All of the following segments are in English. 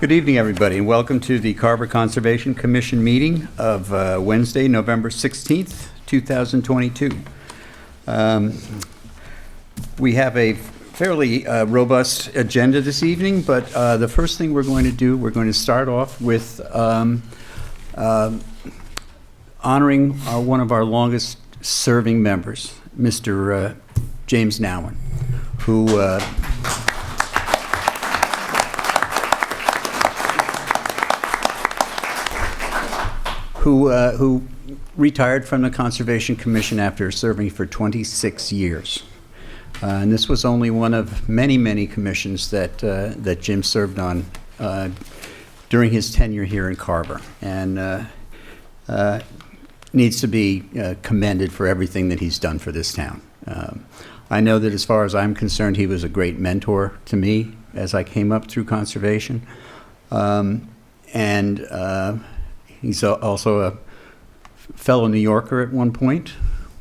Good evening, everybody, and welcome to the Carver Conservation Commission meeting of Wednesday, November 16th, 2022. We have a fairly robust agenda this evening, but the first thing we're going to do, we're going to start off with honoring one of our longest serving members, Mr. James Nowen, who retired from the Conservation Commission after serving for 26 years. And this was only one of many, many commissions that Jim served on during his tenure here in Carver, and needs to be commended for everything that he's done for this town. I know that as far as I'm concerned, he was a great mentor to me as I came up through conservation. He's also a fellow New Yorker at one point,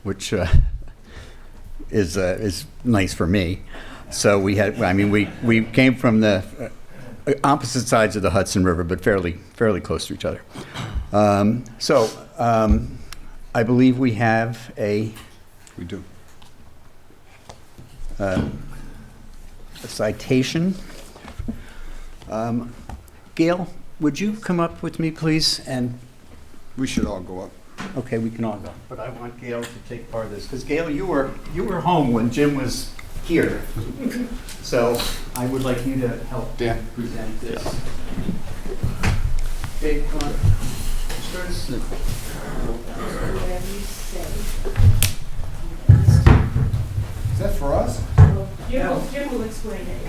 which is nice for me. So we came from the opposite sides of the Hudson River, but fairly close to each other. I believe we have a citation. Gail, would you come up with me, please? And we should all go up. Okay, we can all go. But I want Gail to take part of this, because Gail, you were home when Jim was here. So I would like you to help present this. Dave, come on. Is that for us? Jim will explain it.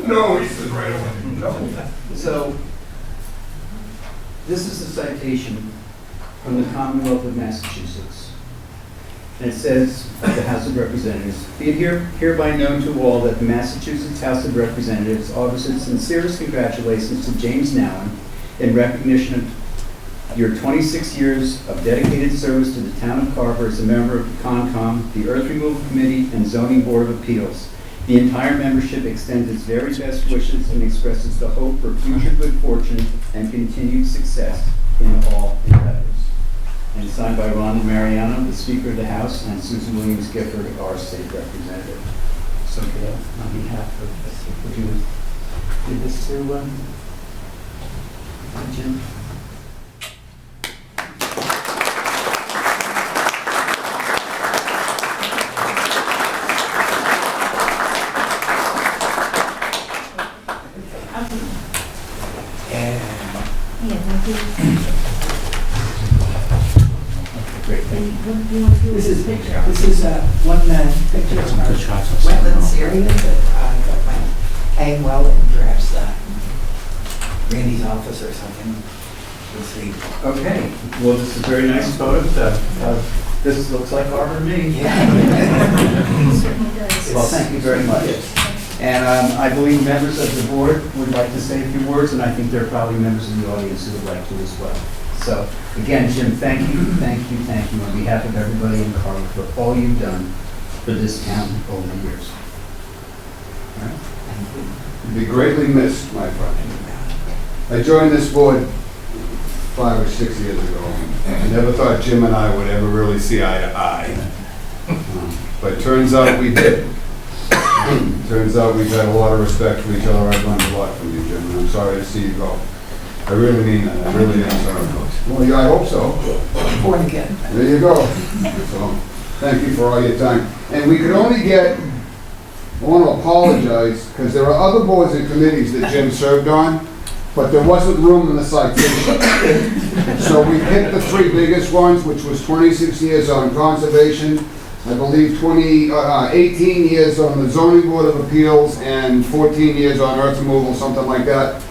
No, he said right away. No. So, this is a citation from the Commonwealth of Massachusetts. And it says, the House of Representatives, be it hereby known to all that the Massachusetts House of Representatives offers its sincerest congratulations to James Nowen in recognition of your 26 years of dedicated service to the town of Carver as a member of the CONCOM, the Earth Removal Committee, and Zoning Board of Appeals. The entire membership extends its very best wishes and expresses the hope for future good fortune and continued success in all endeavors. And signed by Ronald Mariano, the Speaker of the House, and Susan Williams Gifford, our state representative. So, Gail, on behalf of, would you give this to Jim? This is one picture of our wetlands area that might hang well in perhaps Randy's office or something. We'll see. Okay. Well, this is a very nice photo. This looks like Carver to me. Yeah. Well, thank you very much. And I believe members of the board would like to say a few words, and I think there are probably members of the audience who would like to as well. So, again, Jim, thank you on behalf of everybody in Carver for all you've done for this town over the years. All right? Thank you. You'll be greatly missed, my friend. I joined this board 5 or 6 years ago. I never thought Jim and I would ever really see eye to eye. But it turns out we did. Turns out we've had a lot of respect for each other. I've learned a lot from you, Jim, and I'm sorry to see you go. I really mean that. I really am sorry. Well, yeah, I hope so. Born again. There you go. So, thank you for all your time. And we could only get, I want to apologize, because there are other boards and committees that Jim served on, but there wasn't room in the citation. So we picked the 3 biggest ones, which was 26 years on conservation, I believe 18 years on the Zoning Board of Appeals, and 14 years on earth removal, something like that.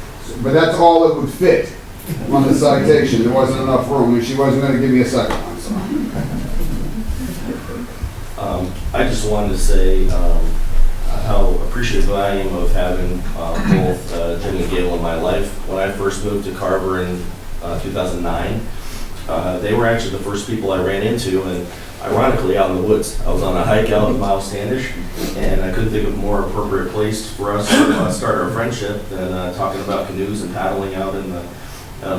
But that's all that would fit on the citation. There wasn't enough room, and she wasn't going to give me a second one. So. I just wanted to say how appreciative I am of having both Jim and Gail in my life. When I first moved to Carver in 2009, they were actually the first people I ran into, and ironically, out in the woods. I was on a hike out in Miles Standish, and I couldn't think of a more appropriate place for us to start our friendship than talking about canoes and paddling out in the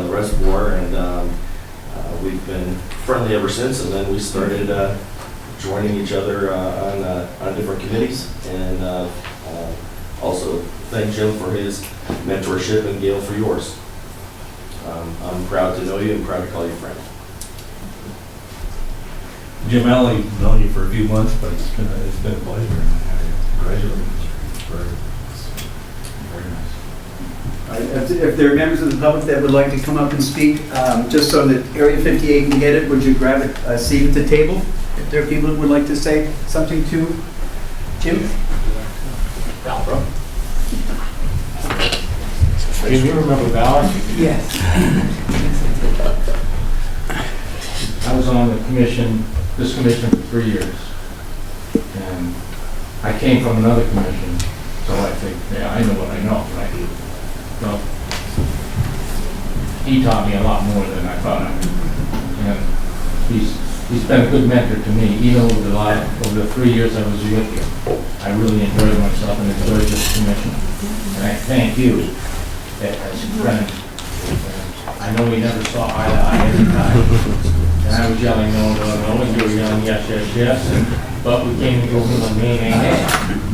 reservoir, and we've been friendly ever since, and then we started joining each other on different committees, and also thank Jim for his mentorship and Gail for yours. I'm proud to know you and proud to call you friend. Jim, I only known you for a few months, but it's been a pleasure. Congratulations. Very nice. If there are members of the public that would like to come up and speak, just so that Area 58 can get it, would you grab a seat at the table? If there are people who would like to say something to Jim? Jim, you remember Valor? Yes. I was on the commission, this commission for 3 years. And I came from another commission, so I think, yeah, I know what I know, right? Well, he taught me a lot more than I thought I would. And he's been a good mentor to me, even over the 3 years I was with you. I really enjoyed myself and enjoyed this commission. And I thank you as a friend. I know we never saw eye to eye every time. And I was yelling, no, no, no, and you were yelling, yes, yes, yes. But we came to go with a me,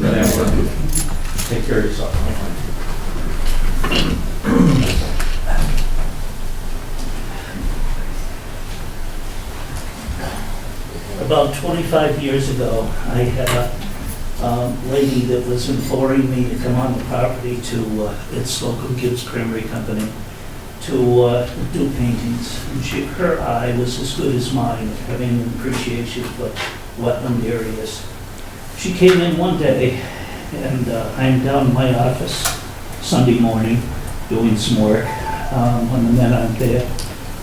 whatever. Take care of yourself. About 25 years ago, I had a lady that was imploring me to come on the property to its local Gibbs Creamery Company to do paintings. And her eye was as good as mine, having an appreciation for wetland areas. She came in one day, and I'm down in my office Sunday morning doing some work when the men aren't there,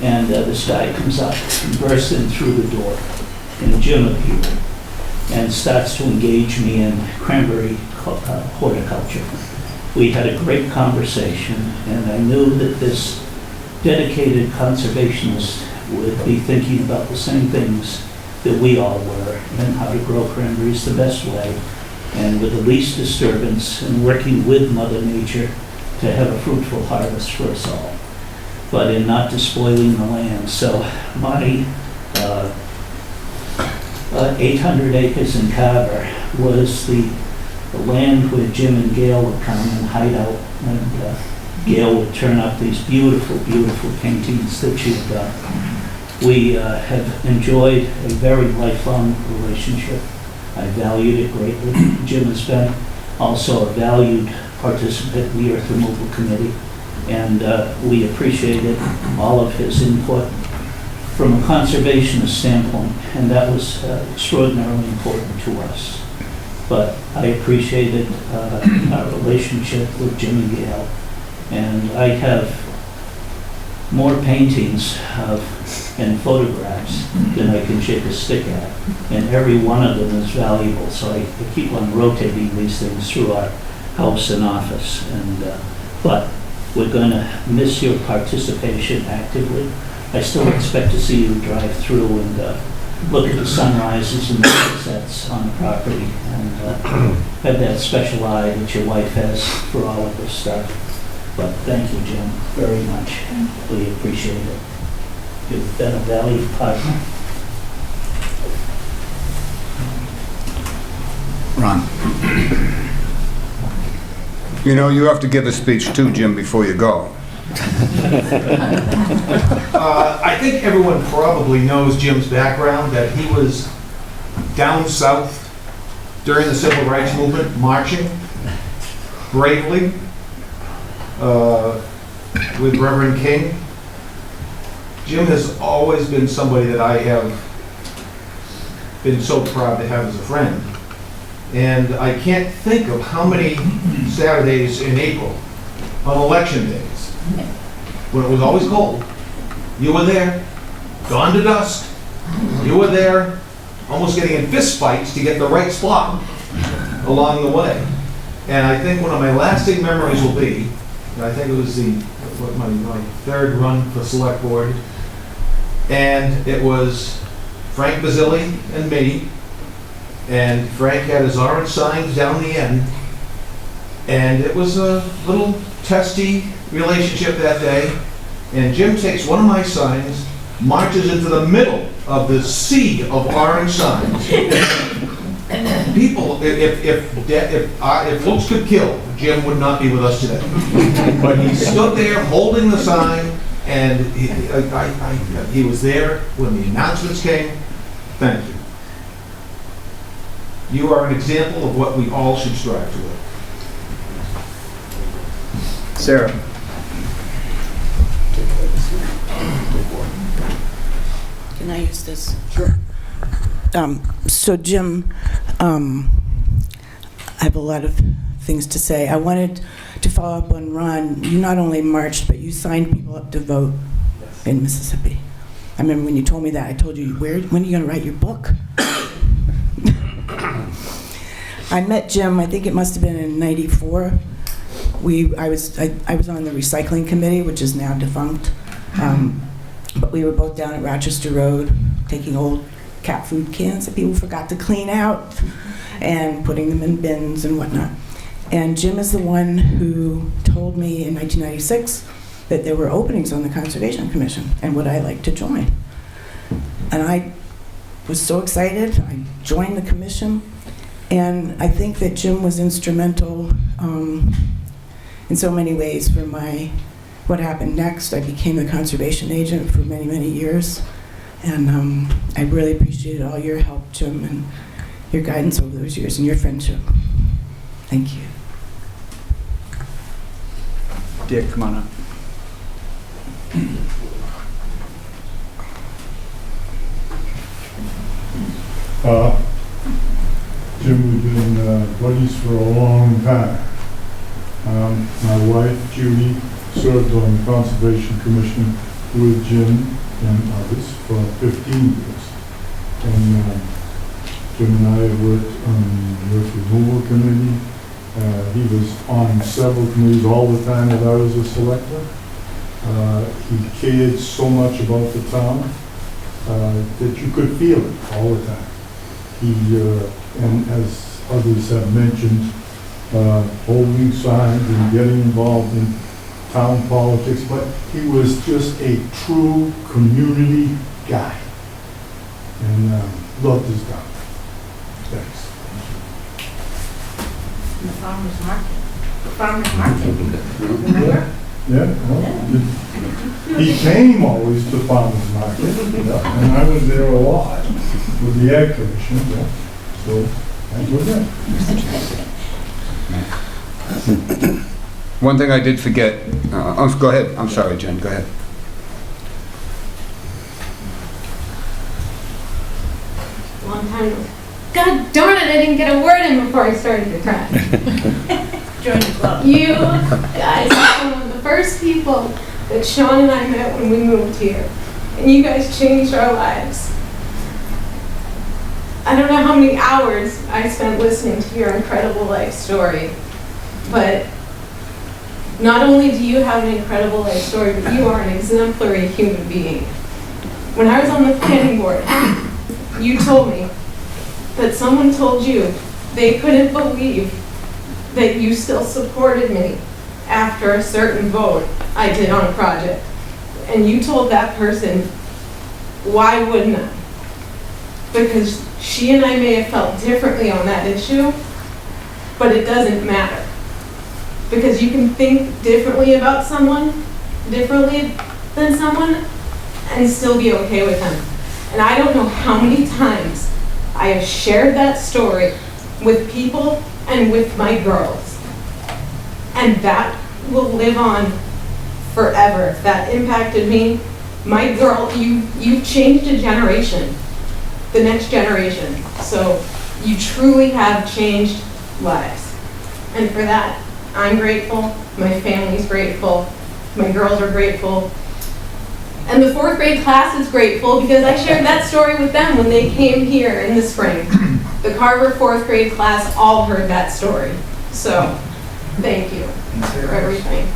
and this guy comes up and bursts in through the door in a gym appeal and starts to engage me in cranberry horticulture. We had a great conversation, and I knew that this dedicated conservationist would be thinking about the same things that we all were, and how to grow cranberries the best way, and with the least disturbance, and working with Mother Nature to have a fruitful harvest for us all, but in not despoiling the land. So my 800 acres in Carver was the land where Jim and Gail would come and hide out, and Gail would turn up these beautiful, beautiful paintings that she'd done. We have enjoyed a very lifelong relationship. I valued it greatly. Jim has been also a valued participant in the Earth Removal Committee, and we appreciated all of his input from a conservationist standpoint, and that was extraordinarily important to us. But I appreciated our relationship with Jim and Gail, and I have more paintings and photographs than I can shake a stick at, and every one of them is valuable, so I keep on rotating these things through our house and office. And but we're going to miss your participation actively. I still expect to see you drive through and look at the sunrises and the sunsets on the property, and have that special eye that your wife has for all of this stuff. But thank you, Jim, very much. We appreciate it. You've been a valued partner. Ron. You know, you have to give a speech too, Jim, before you go. I think everyone probably knows Jim's background, that he was down south during the Civil Rights Movement, marching bravely with Reverend King. Jim has always been somebody that I have been so proud to have as a friend. And I can't think of how many Saturdays in April, on election days, when it was always cold, you were there, dawn to dusk, you were there, almost getting in fist fights to get the right spot along the way. And I think one of my lasting memories will be, and I think it was my third run for select board, And it was Frank Bazzilli and me, and Frank had his orange signs down the end. And it was a little testy relationship that day. And Jim takes one of my signs, marches into the middle of the sea of orange signs. People, if looks could kill, Jim would not be with us today. But he stood there holding the sign, and he was there when the announcements came. Thank you. You are an example of what we all should strive toward. Sarah. Can I use this? Sure. So Jim, I have a lot of things to say. I wanted to follow up on Ron. You not only marched, but you signed people up to vote in Mississippi. I remember when you told me that, I told you, when are you going to write your book? I met Jim, I think it must have been in '94. I was on the recycling committee, which is now defunct. But we were both down at Rochester Road taking old cat food cans that people forgot to clean out and putting them in bins and whatnot. And Jim is the one who told me in 1996 that there were openings on the Conservation Commission and would I like to join. And I was so excited. I joined the commission, and I think that Jim was instrumental in so many ways for what happened next. I became the conservation agent for many, many years. And I really appreciated all your help, Jim, and your guidance over those years and your friendship. Thank you. Dick, come on up. Jim, we've been buddies for a long time. My wife, Judy, served on the Conservation Commission with Jim and others for 15 years. And Jim and I have worked on the Earth Removal Committee. He was on several committees all the time that I was a selectman. He cared so much about the town that you could feel it all the time. He, and as others have mentioned, holding signs and getting involved in town politics, but he was just a true community guy, and loved his town. Thanks. The farmer's market, remember? Yeah, well, he came always to farmers market, yeah, and I was there a lot with the Ag Commission, yeah, so thank you again. One thing I did forget, go ahead, I'm sorry, Jen, go ahead. Long time ago. God darn it, I didn't get a word in before I started to cry. Join the club. You guys are one of the first people that Sean and I met when we moved here. And you guys changed our lives. I don't know how many hours I spent listening to your incredible life story, but not only do you have an incredible life story, but you are an exemplary human being. When I was on the planning board, you told me that someone told you they couldn't believe that you still supported me after a certain vote I did on a project. And you told that person, why wouldn't I? Because she and I may have felt differently on that issue, but it doesn't matter. Because you can think differently about someone, differently than someone, and still be okay with them. And I don't know how many times I have shared that story with people and with my girls. And that will live on forever. That impacted me. My girl, you've changed a generation, the next generation. So you truly have changed lives. And for that, I'm grateful, my family's grateful, my girls are grateful. And the 4th grade class is grateful because I shared that story with them when they came here in the spring. The Carver 4th grade class all heard that story. So, thank you for everything,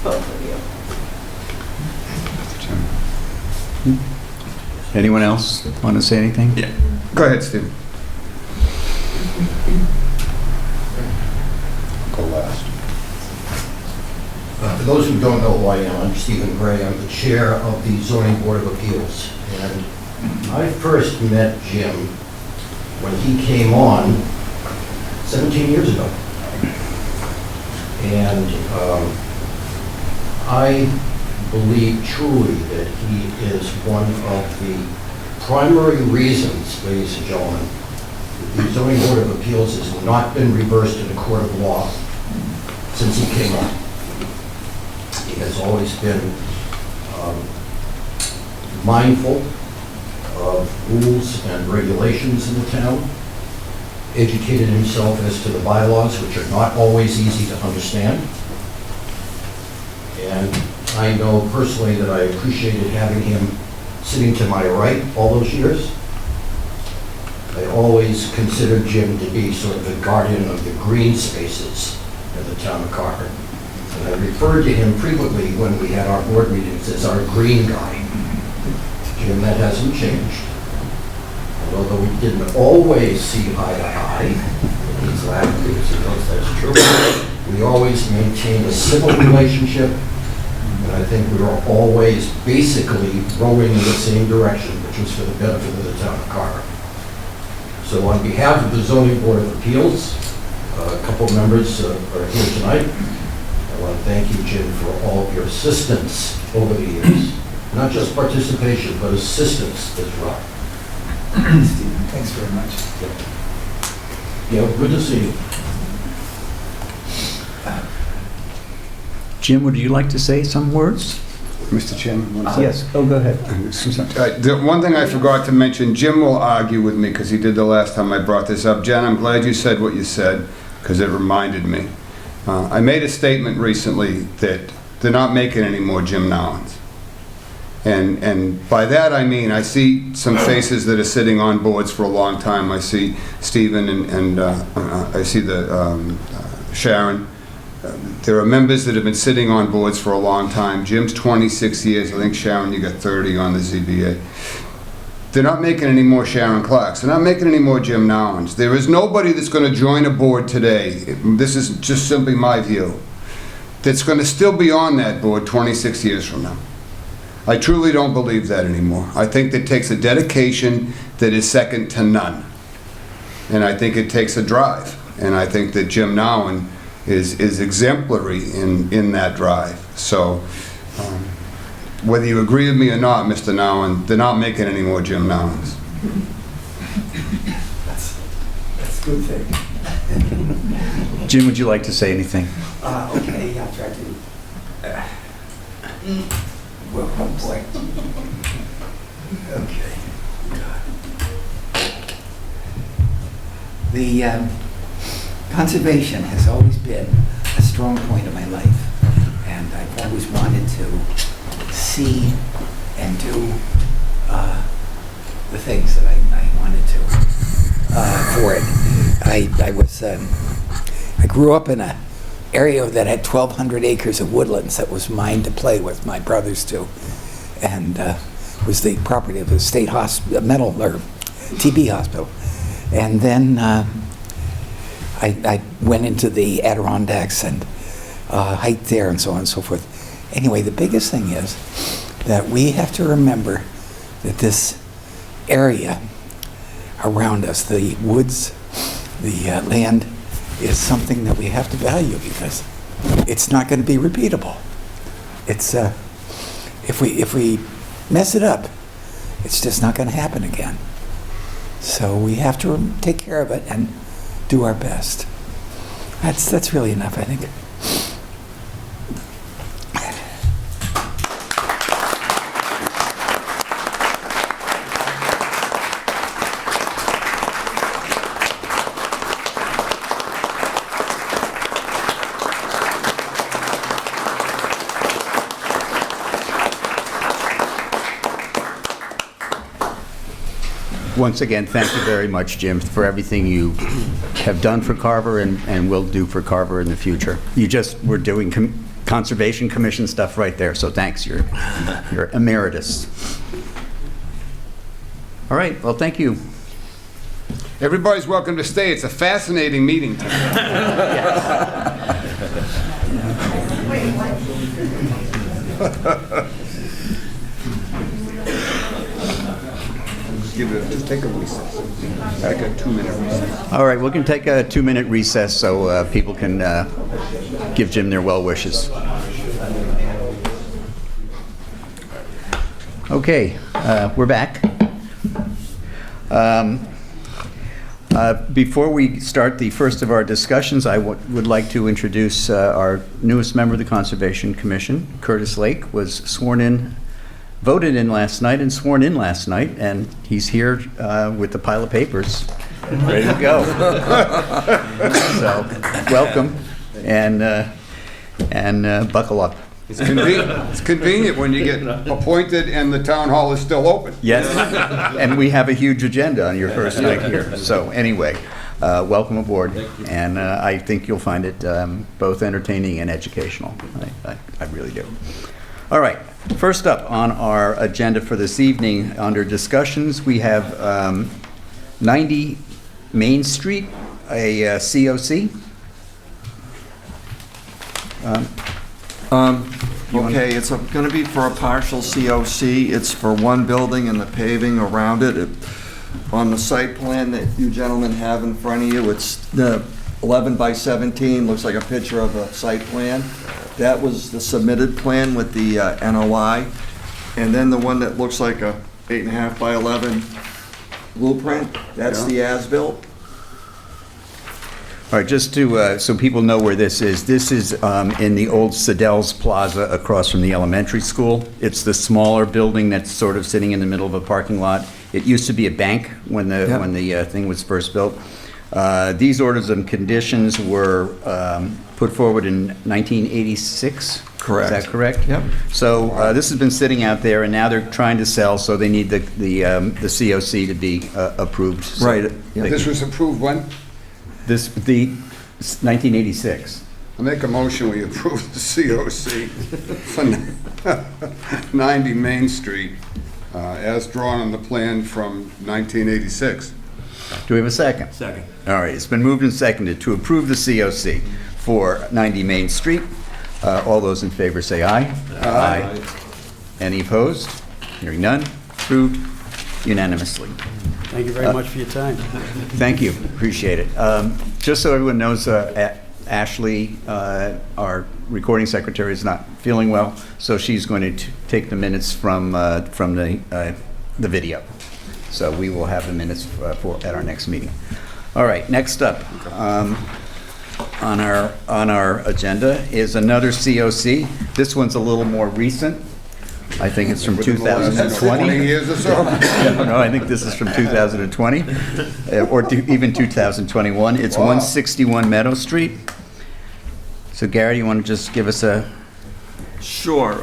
both of you. Anyone else want to say anything? Yeah. Go ahead, Steve. Go last. For those who don't know who I am, I'm Stephen Gray. I'm the chair of the Zoning Board of Appeals. And I first met Jim when he came on 17 years ago. And I believe truly that he is one of the primary reasons, ladies and gentlemen, that the Zoning Board of Appeals has not been reversed in a court of law since he came on. He has always been mindful of rules and regulations in the town, educated himself as to the bylaws, which are not always easy to understand. And I know personally that I appreciated having him sitting to my right all those years. I always considered Jim to be sort of the guardian of the green spaces in the town of Carver. And I referred to him frequently when we had our board meetings as our green guy. Jim, that hasn't changed. And although we didn't always see eye to eye, he's laughing because he knows that's true, we always maintained a civil relationship, and I think we were always basically rowing in the same direction, which was for the benefit of the town of Carver. So on behalf of the Zoning Board of Appeals, a couple of members are here tonight. I want to thank you, Jim, for all of your assistance over the years. Not just participation, but assistance as well. Stephen, thanks very much. Yeah, good to see you. Jim, would you like to say some words? Mr. Chairman? Yes. Oh, go ahead. The one thing I forgot to mention, Jim will argue with me because he did the last time I brought this up. Jen, I'm glad you said what you said because it reminded me. I made a statement recently that they're not making any more Jim Nowens. And by that I mean I see some faces that are sitting on boards for a long time. I see Stephen and I see the Sharon. There are members that have been sitting on boards for a long time. Jim's 26 years. I think, Sharon, you got 30 on the ZBA. They're not making any more Sharon Clarks. They're not making any more Jim Nowens. There is nobody that's going to join a board today, this is just simply my view, that's going to still be on that board 26 years from now. I truly don't believe that anymore. I think that takes a dedication that is second to none. And I think it takes a drive. And I think that Jim Nowen is exemplary in that drive. So whether you agree with me or not, Mr. Nowen, they're not making any more Jim Nowens. That's a good thing. Jim, would you like to say anything? Okay, I'll try to. Well, oh boy. Okay. The conservation has always been a strong point of my life, and I've always wanted to see and do the things that I wanted to for it. I grew up in an area that had 1,200 acres of woodlands that was mine to play with, my brothers too, and was the property of the state mental or TB hospital. And then I went into the Adirondacks and hiked there and so on and so forth. Anyway, the biggest thing is that we have to remember that this area around us, the woods, the land, is something that we have to value because it's not going to be repeatable. It's if we mess it up, it's just not going to happen again. So we have to take care of it and do our best. That's really enough, I think. Once again, thank you very much, Jim, for everything you have done for Carver and will do for Carver in the future. You just were doing Conservation Commission stuff right there, so thanks. You're emeritus. All right, well, thank you. Everybody's welcome to stay. It's a fascinating meeting tonight. Just take a recess. Like a 2-minute recess. All right, we're going to take a 2-minute recess so people can give Jim their well wishes. Okay, we're back. Before we start the first of our discussions, I would like to introduce our newest member of the Conservation Commission, Curtis Lake, was sworn in, voted in last night and sworn in last night, and he's here with the pile of papers, ready to go. So, welcome, and buckle up. It's convenient when you get appointed and the town hall is still open. Yes, and we have a huge agenda on your first night here. So anyway, welcome aboard, and I think you'll find it both entertaining and educational. I really do. All right, first up on our agenda for this evening, under discussions, we have 90 Main Street, a COC. Okay, it's going to be for a partial COC. It's for one building and the paving around it. On the site plan that you gentlemen have in front of you, it's the 11 by 17, looks like a picture of a site plan. That was the submitted plan with the NOI. And then the one that looks like a 8.5 by 11 blueprint, that's the as-built. All right, just to, so people know where this is in the old Siddell's Plaza across from the elementary school. It's the smaller building that's sort of sitting in the middle of a parking lot. It used to be a bank when the thing was first built. These orders and conditions were put forward in 1986. Correct. Is that correct? Yep. So this has been sitting out there, and now they're trying to sell, so they need the COC to be approved. So Right. This was approved when? The 1986. I make a motion, we approve the COC for 90 Main Street, as drawn on the plan from 1986. Do we have a second? Second. All right, it's been moved and seconded to approve the COC for 90 Main Street. All those in favor say aye. Aye. Any opposed? Hearing none. Approved unanimously. Thank you very much for your time. Thank you, appreciate it. Just so everyone knows, Ashley, our recording secretary, is not feeling well, so she's going to take the minutes from the video. So we will have the minutes at our next meeting. All right, next up on our agenda is another COC. This one's a little more recent. I think it's from 2020. 20 years or so? No, I think this is from 2020, or even 2021. It's 161 Meadow Street. So Gary, you want to just give us a... Sure.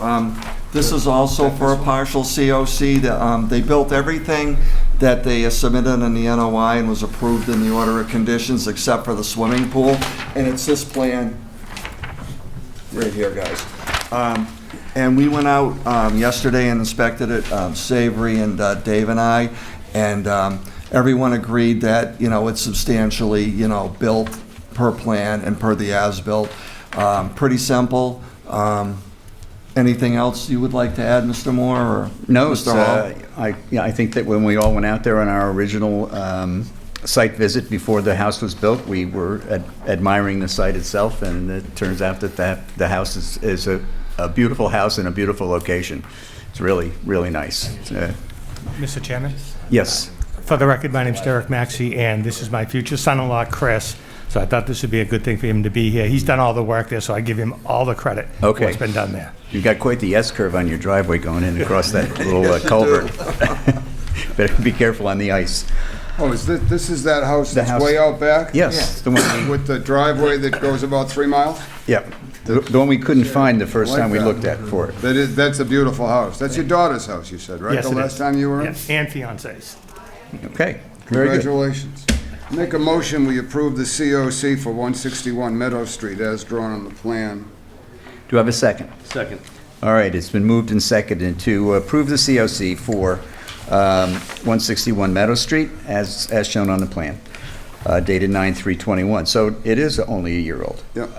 This is also for a partial COC. They built everything that they submitted in the NOI and was approved in the order of conditions except for the swimming pool. And it's this plan right here, guys. And we went out yesterday and inspected it, Savory and Dave and I, and everyone agreed that, it's substantially, built per plan and per the as-built. Pretty simple. Anything else you would like to add, Mr. Moore, or No, Mr. Hall? I think that when we all went out there on our original site visit before the house was built, we were admiring the site itself, and it turns out that the house is a beautiful house in a beautiful location. It's really, really nice. Mr. Chairman? Yes. For the record, my name's Derek Maxey, and this is my future son-in-law, Chris. So I thought this would be a good thing for him to be here. He's done all the work there, so I give him all the credit for what's been done there. You've got quite the S-curve on your driveway going in across that little culvert. Better be careful on the ice. Oh, this is that house that's way out back? Yes. The one with the driveway that goes about 3 miles? Yep. The one we couldn't find the first time we looked at for it. That's a beautiful house. That's your daughter's house, you said, right? Yes, the last time you were in? Yes, and fiancés. Okay. Very good. Congratulations. Make a motion, we approve the COC for 161 Meadow Street as drawn on the plan. Do I have a second? Second. All right, it's been moved and seconded to approve the COC for 161 Meadow Street, as shown on the plan, dated 9/3/21. So it is only a year old. Yep.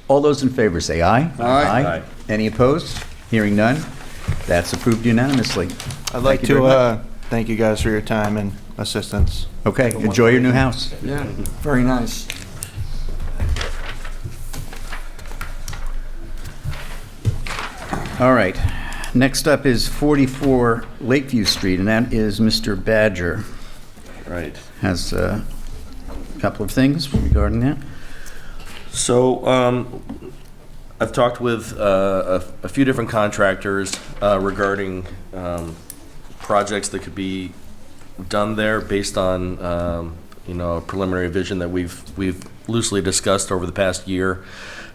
All those in favor say aye. Aye. Any opposed? Hearing none. That's approved unanimously. I'd like Thank you very to thank you guys for your time and assistance. Okay, enjoy your new house. Yeah, very nice. All right. Next up is 44 Lakeview Street, and that is Mr. Badger. Right. Has a couple of things regarding that. So, I've talked with a few different contractors regarding projects that could be done there based on a preliminary vision that we've loosely discussed over the past year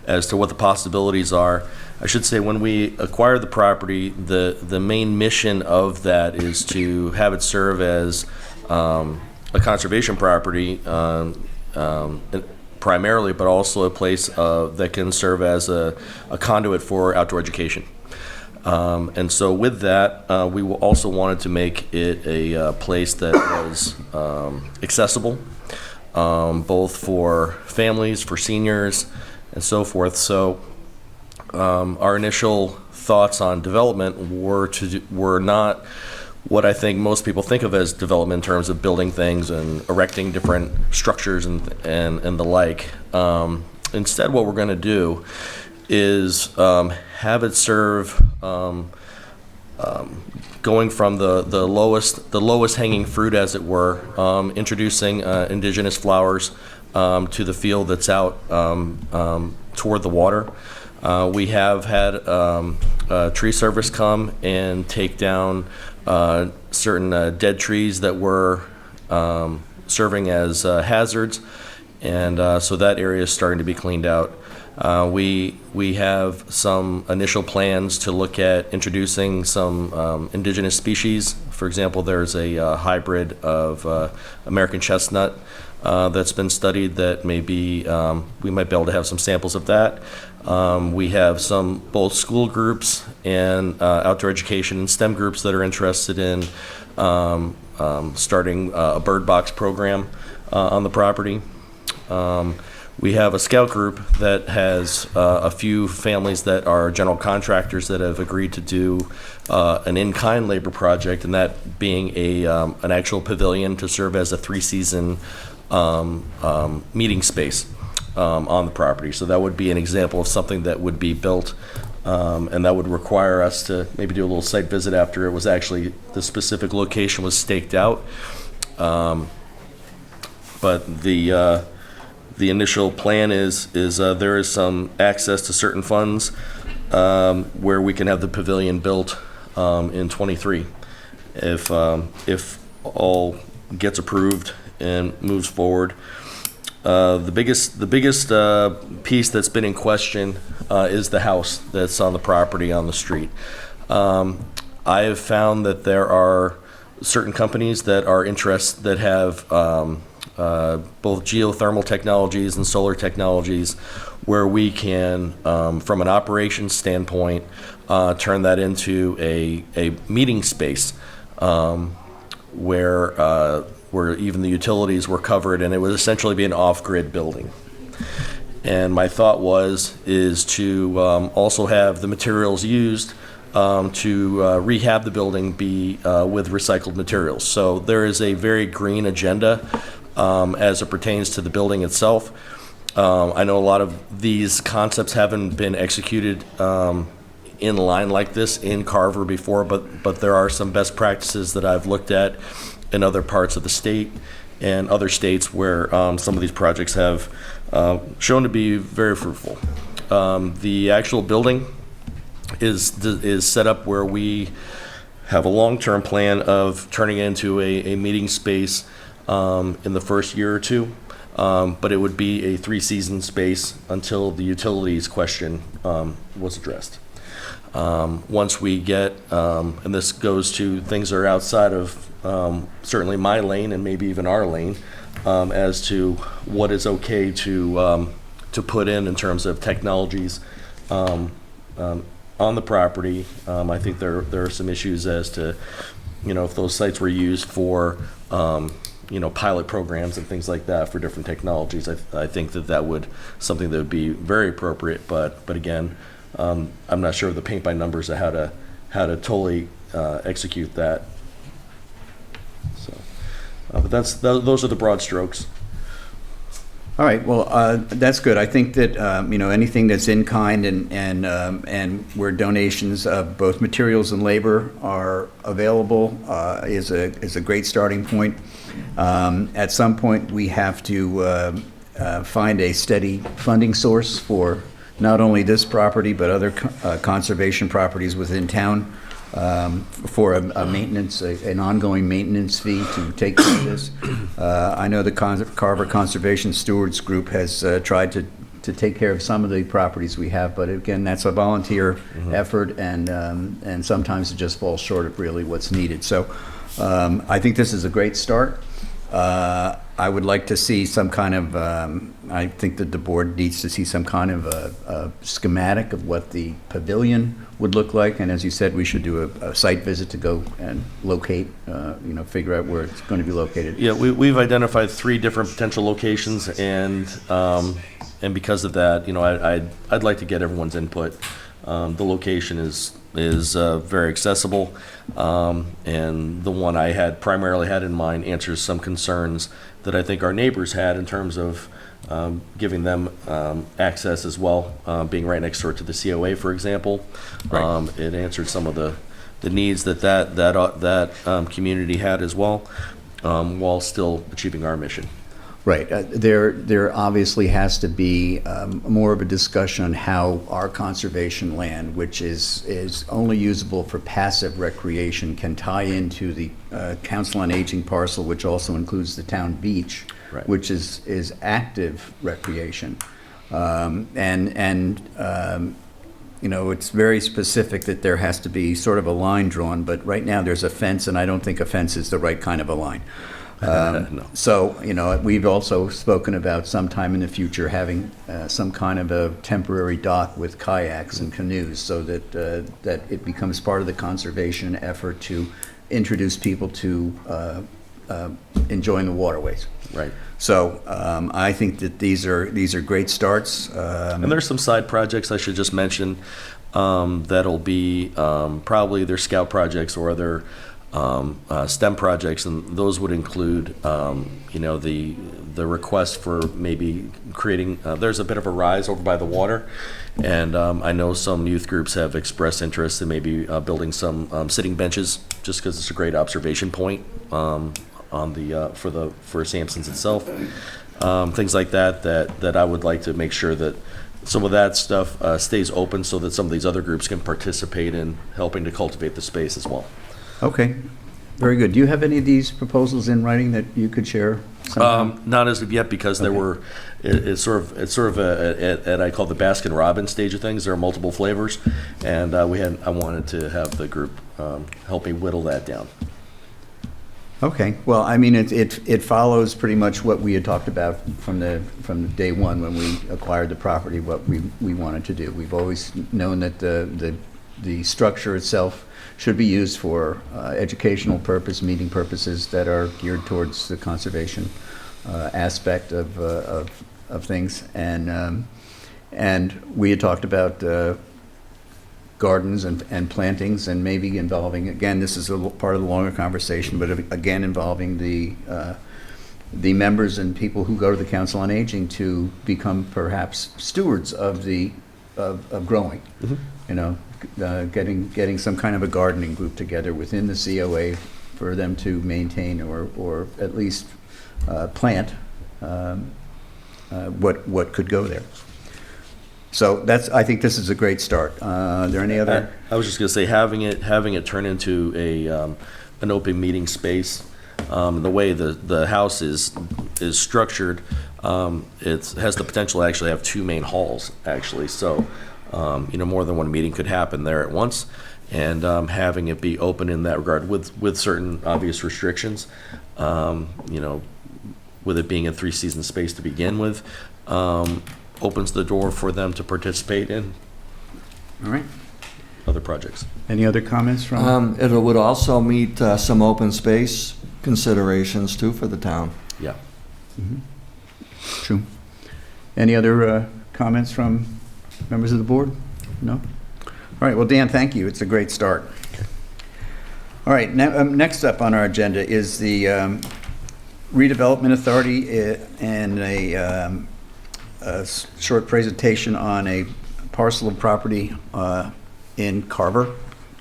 as to what the possibilities are. I should say, when we acquired the property, the main mission of that is to have it serve as a conservation property primarily, but also a place that can serve as a conduit for outdoor education. And so with that, we also wanted to make it a place that was accessible, both for families, for seniors, and so forth. So our initial thoughts on development were not what I think most people think of as development in terms of building things and erecting different structures and the like. Instead, what we're going to do is have it serve going from the lowest hanging fruit, as it were, introducing indigenous flowers to the field that's out toward the water. We have had tree service come and take down certain dead trees that were serving as hazards, and so that area is starting to be cleaned out. We have some initial plans to look at introducing some indigenous species. For example, there's a hybrid of American chestnut that's been studied that maybe we might be able to have some samples of that. We have some both school groups and outdoor education and STEM groups that are interested in starting a bird box program on the property. We have a scout group that has a few families that are general contractors that have agreed to do an in-kind labor project, and that being an actual pavilion to serve as a 3-season meeting space on the property. So that would be an example of something that would be built, and that would require us to maybe do a little site visit after it was actually, the specific location was staked out. But the initial plan is there is some access to certain funds where we can have the pavilion built in '23 if all gets approved and moves forward. The biggest piece that's been in question is the house that's on the property on the street. I have found that there are certain companies that are that have both geothermal technologies and solar technologies, where we can, from an operations standpoint, turn that into a meeting space where even the utilities were covered, and it would essentially be an off-grid building. And my thought is to also have the materials used to rehab the building be with recycled materials. So there is a very green agenda as it pertains to the building itself. I know a lot of these concepts haven't been executed in line like this in Carver before, but there are some best practices that I've looked at in other parts of the state and other states where some of these projects have shown to be very fruitful. The actual building is set up where we have a long-term plan of turning it into a meeting space in the first year or two, but it would be a 3-season space until the utilities question was addressed. Once we get, and this goes to things that are outside of certainly my lane and maybe even our lane, as to what is okay to put in terms of technologies on the property. I think there are some issues as to if those sites were used for, pilot programs and things like that for different technologies, I think that would, something that would be very appropriate, but again, I'm not sure of the paint by numbers of how to totally execute that. So, but those are the broad strokes. All right, well, that's good. I think that, anything that's in kind and where donations of both materials and labor are available is a great starting point. At some point, we have to find a steady funding source for not only this property, but other conservation properties within town, for a maintenance, an ongoing maintenance fee to take care of this. I know the Carver Conservation Stewards Group has tried to take care of some of the properties we have, but again, that's a volunteer effort, and sometimes it just falls short of really what's needed. So I think this is a great start. I would like to see some kind of, I think that the board needs to see some kind of a schematic of what the pavilion would look like. And as you said, we should do a site visit to go and locate, figure out where it's going to be located. Yeah, we've identified 3 different potential locations, and because of that, I'd like to get everyone's input. The location is very accessible, and the one I primarily had in mind answers some concerns that I think our neighbors had in terms of giving them access as well, being right next door to the COA, for example. Right. It answered some of the needs that community had as well, while still achieving our mission. Right. There obviously has to be more of a discussion on how our conservation land, which is only usable for passive recreation, can tie into the Council on Aging parcel, which also includes the town beach, right, which is active recreation. It's very specific that there has to be sort of a line drawn, but right now there's a fence, and I don't think a fence is the right kind of a line. No. So, we've also spoken about sometime in the future having some kind of a temporary dock with kayaks and canoes, so that it becomes part of the conservation effort to introduce people to enjoying the waterways. Right. So I think that these are great starts. And there's some side projects I should just mention that'll be probably their scout projects or other STEM projects, and those would include, the request for maybe creating. There's a bit of a rise over by the water, and I know some youth groups have expressed interest in maybe building some sitting benches, just because it's a great observation point on the for Sampson's itself. Things like that I would like to make sure that some of that stuff stays open, so that some of these other groups can participate in helping to cultivate the space as well. Okay, very good. Do you have any of these proposals in writing that you could share? Not as of yet, because there were. It's sort of a I call the Baskin Robbins stage of things. There are multiple flavors, and I wanted to have the group help me whittle that down. Okay, well, I mean, it follows pretty much what we had talked about from day one when we acquired the property. What we wanted to do. We've always known that the structure itself should be used for educational purpose, meeting purposes that are geared towards the conservation aspect of things, and we had talked about gardens and plantings, and maybe involving, again, this is a part of the longer conversation, but again involving the members and people who go to the Council on Aging to become perhaps stewards of growing. Mm-hmm. Getting some kind of a gardening group together within the COA for them to maintain or at least plant what could go there. So I think this is a great start. Are there any other? I was just going to say, having it turn into an open meeting space. The way the house is structured, it has the potential to actually have 2 main halls, actually. So, more than one meeting could happen there at once, and having it be open in that regard with certain obvious restrictions, with it being a 3-season space to begin with, opens the door for them to participate in. All right. other projects. Any other comments from? It would also meet some open space considerations too for the town. Yeah. Mhm. True. Any other comments from members of the board? No? All right, well, Dan, thank you. It's a great start. All right, next up on our agenda is the Redevelopment Authority and a short presentation on a parcel of property in Carver.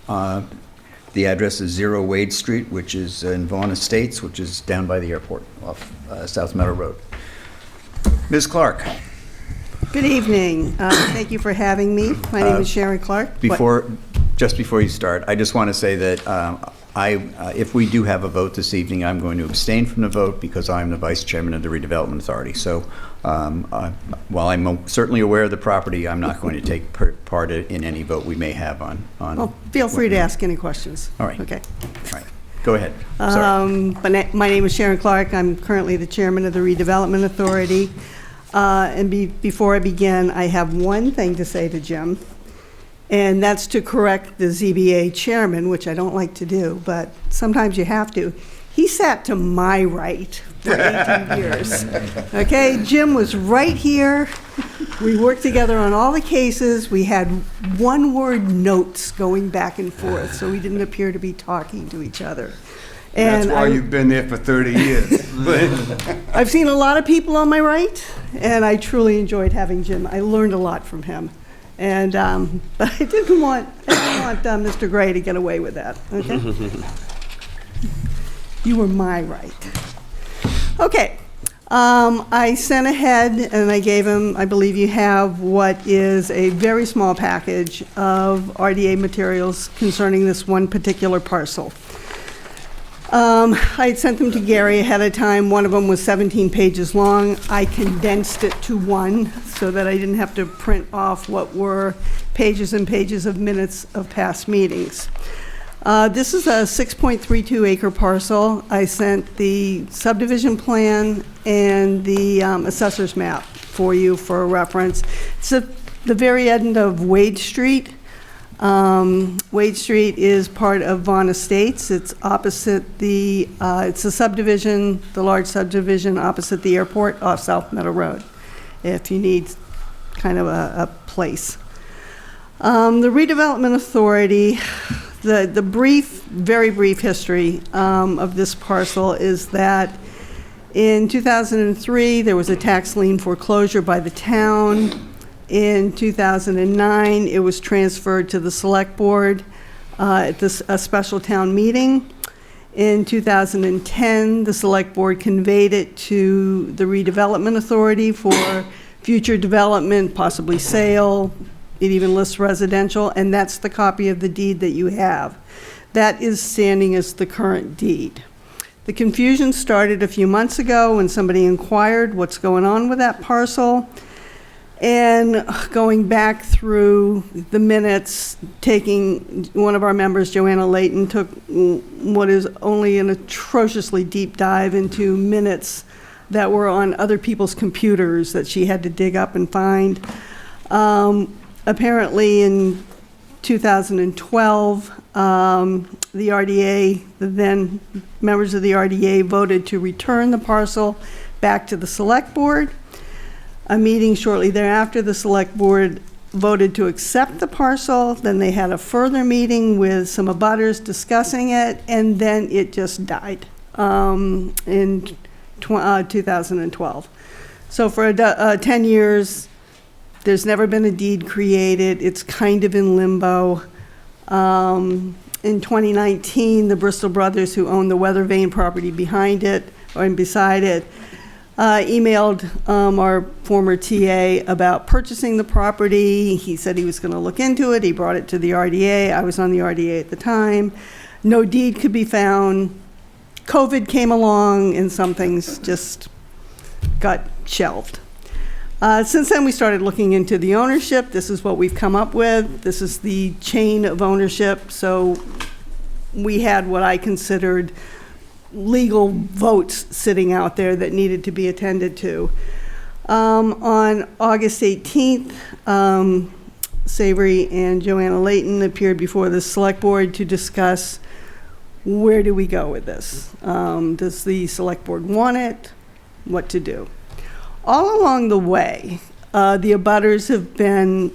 The address is 0 Wade Street, which is in Vaughan Estates, which is down by the airport off South Meadow Road. Ms. Clark. Good evening. Thank you for having me. My name is Sharon Clark. Just before you start, I just want to say that if we do have a vote this evening, I'm going to abstain from the vote because I'm the vice chairman of the Redevelopment Authority. So while I'm certainly aware of the property, I'm not going to take part in any vote we may have on. Well, feel free to ask any questions. All right. Okay. All right. Go ahead. Sorry. My name is Sharon Clark. I'm currently the chairman of the Redevelopment Authority. Before I begin, I have one thing to say to Jim, and that's to correct the ZBA chairman, which I don't like to do, but sometimes you have to. He sat to my right for 18 years. Okay, Jim was right here. We worked together on all the cases. We had one-word notes going back and forth, so we didn't appear to be talking to each other. That's why you've been there for 30 years. I've seen a lot of people on my right, and I truly enjoyed having Jim. I learned a lot from him. And, but I didn't want Mr. Gray to get away with that, okay? You were my right. Okay. I sent ahead and I gave him, I believe you have, what is a very small package of RDA materials concerning this one particular parcel. I had sent them to Gary ahead of time. One of them was 17 pages long. I condensed it to one so that I didn't have to print off what were pages and pages of minutes of past meetings. This is a 6.32 acre parcel. I sent the subdivision plan and the assessor's map for you for a reference. It's at the very end of Wade Street. Wade Street is part of Vaughan Estates. It's opposite it's a subdivision, the large subdivision opposite the airport off South Meadow Road, if you need kind of a place. The Redevelopment Authority, the brief, very brief history of this parcel is that in 2003, there was a tax lien foreclosure by the town. In 2009, it was transferred to the select board at a special town meeting. In 2010, the select board conveyed it to the Redevelopment Authority for future development, possibly sale. It even lists residential, and that's the copy of the deed that you have. That is standing as the current deed. The confusion started a few months ago when somebody inquired what's going on with that parcel. And going back through the minutes, taking one of our members, Joanna Layton, took what is only an atrociously deep dive into minutes that were on other people's computers that she had to dig up and find. Apparently in 2012, the RDA, the then members of the RDA voted to return the parcel back to the select board. A meeting shortly thereafter, the select board voted to accept the parcel. Then they had a further meeting with some abutters discussing it, and then it just died in 2012. So for 10 years, there's never been a deed created. It's kind of in limbo. In 2019, the Bristol brothers, who own the weather vane property behind it, or beside it, emailed our former TA about purchasing the property. He said he was going to look into it. He brought it to the RDA. I was on the RDA at the time. No deed could be found. COVID came along and some things just got shelved. Since then, we started looking into the ownership. This is what we've come up with. This is the chain of ownership. So we had what I considered legal votes sitting out there that needed to be attended to. On August 18th, Savory and Joanna Layton appeared before the select board to discuss where do we go with this? Does the select board want it? What to do? All along the way, the abutters have been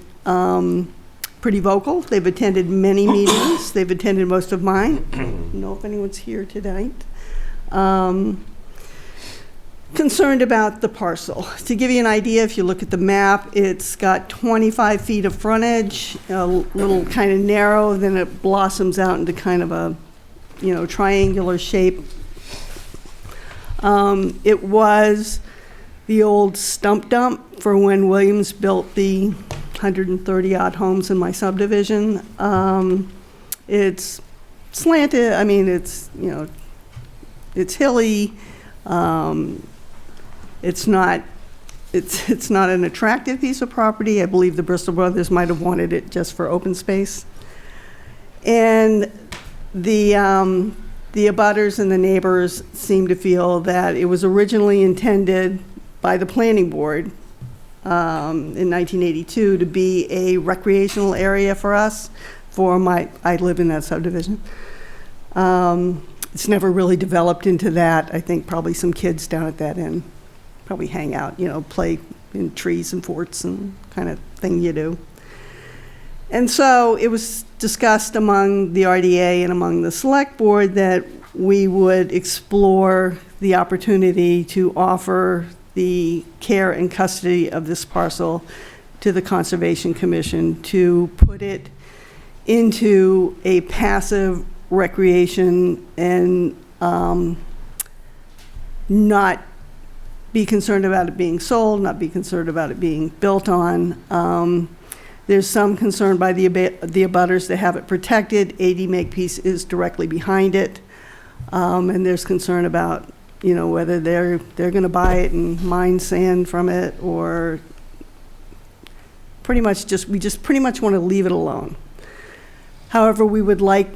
pretty vocal. They've attended many meetings. They've attended most of mine. I don't know if anyone's here tonight. Concerned about the parcel. To give you an idea, if you look at the map, it's got 25 feet of frontage, a little kind of narrow, then it blossoms out into kind of a, triangular shape. It was the old stump dump for when Williams built the 130-odd homes in my subdivision. It's slanted, it's hilly. It's not an attractive piece of property. I believe the Bristol brothers might have wanted it just for open space. And the abutters and the neighbors seem to feel that it was originally intended by the planning board in 1982 to be a recreational area for us. I live in that subdivision. It's never really developed into that. I think probably some kids down at that end probably hang out, play in trees and forts and kind of thing you do. And so it was discussed among the RDA and among the select board that we would explore the opportunity to offer the care and custody of this parcel to the Conservation Commission to put it into a passive recreation and not be concerned about it being sold, not be concerned about it being built on. There's some concern by the abutters to have it protected. 80 Makepeace is directly behind it. And there's concern about, whether they're going to buy it and mine sand from it, or we just pretty much want to leave it alone. However, we would like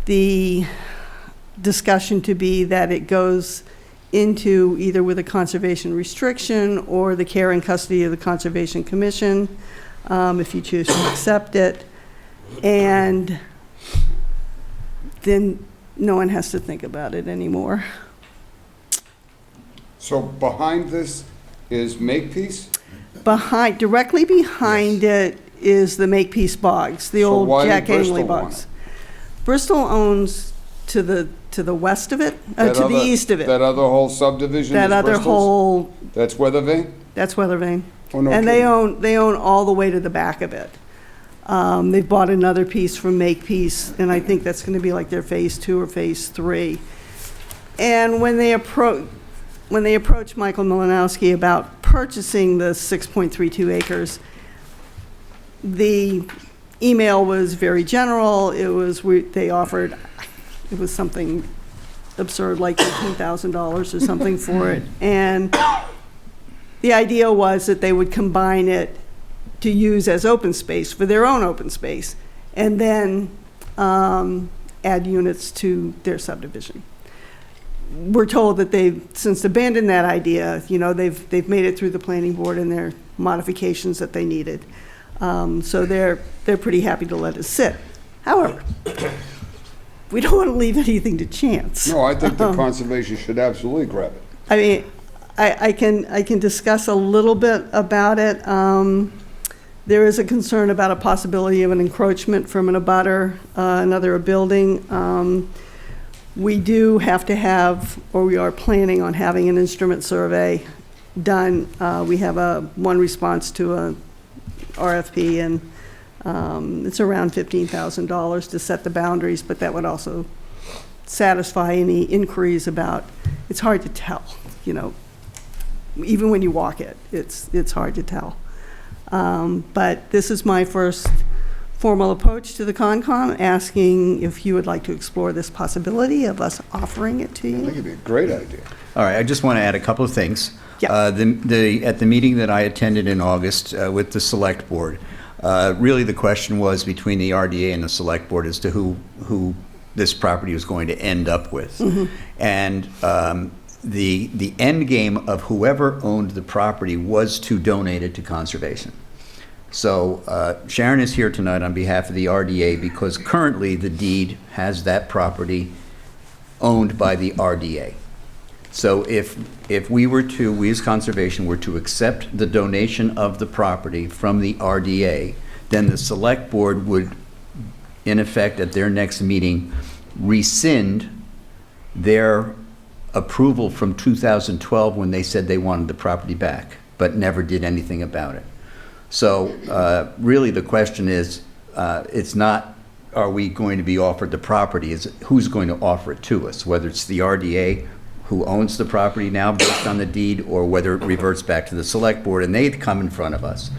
the discussion to be that it goes into either with a conservation restriction or the care and custody of the Conservation Commission, if you choose to accept it. And then no one has to think about it anymore. So behind this is Makepeace? Directly behind it is the Makepeace bogs, the old Jack Angley bogs. Bristol owns to the west of it, to the east of it. That other whole subdivision That is other Bristol's? whole, That's Weathervane? that's Weathervane. Oh, no And kidding. they own all the way to the back of it. They've bought another piece from Makepeace, and I think that's going to be like their phase 2 or phase 3. And when they approached Michael Milanowski about purchasing the 6.32 acres, the email was very general. They offered, it was something absurd, like $18,000 or something for it. And the idea was that they would combine it to use as open space for their own open space, and then add units to their subdivision. We're told that they've since abandoned that idea. They've made it through the planning board and their modifications that they needed. So they're pretty happy to let us sit. However, we don't want to leave anything to chance. No, I think the conservation should absolutely grab it. I mean, I can discuss a little bit about it. There is a concern about a possibility of an encroachment from an abutter, a building. We do have to have, or we are planning on having an instrument survey done. We have one response to a RFP, and it's around $15,000 to set the boundaries, but that would also satisfy any inquiries about, it's hard to tell, even when you walk it, it's hard to tell. But this is my first formal approach to the Concom, asking if you would like to explore this possibility of us offering it to I you. think it'd be a great idea. All right, I just want to add a couple of things. Yeah. At the meeting that I attended in August with the Select Board, really the question was between the RDA and the Select Board as to who this property was going to end up with. Mm-hmm. And the end game of whoever owned the property was to donate it to conservation. So Sharon is here tonight on behalf of the RDA because currently the deed has that property owned by the RDA. So if we as conservation were to accept the donation of the property from the RDA, then the select board would, in effect, at their next meeting, rescind their approval from 2012 when they said they wanted the property back, but never did anything about it. So really the question is, it's not, are we going to be offered the property? It's who's going to offer it to us, whether it's the RDA who owns the property now based on the deed, or whether it reverts back to the select board and they'd come in front of us.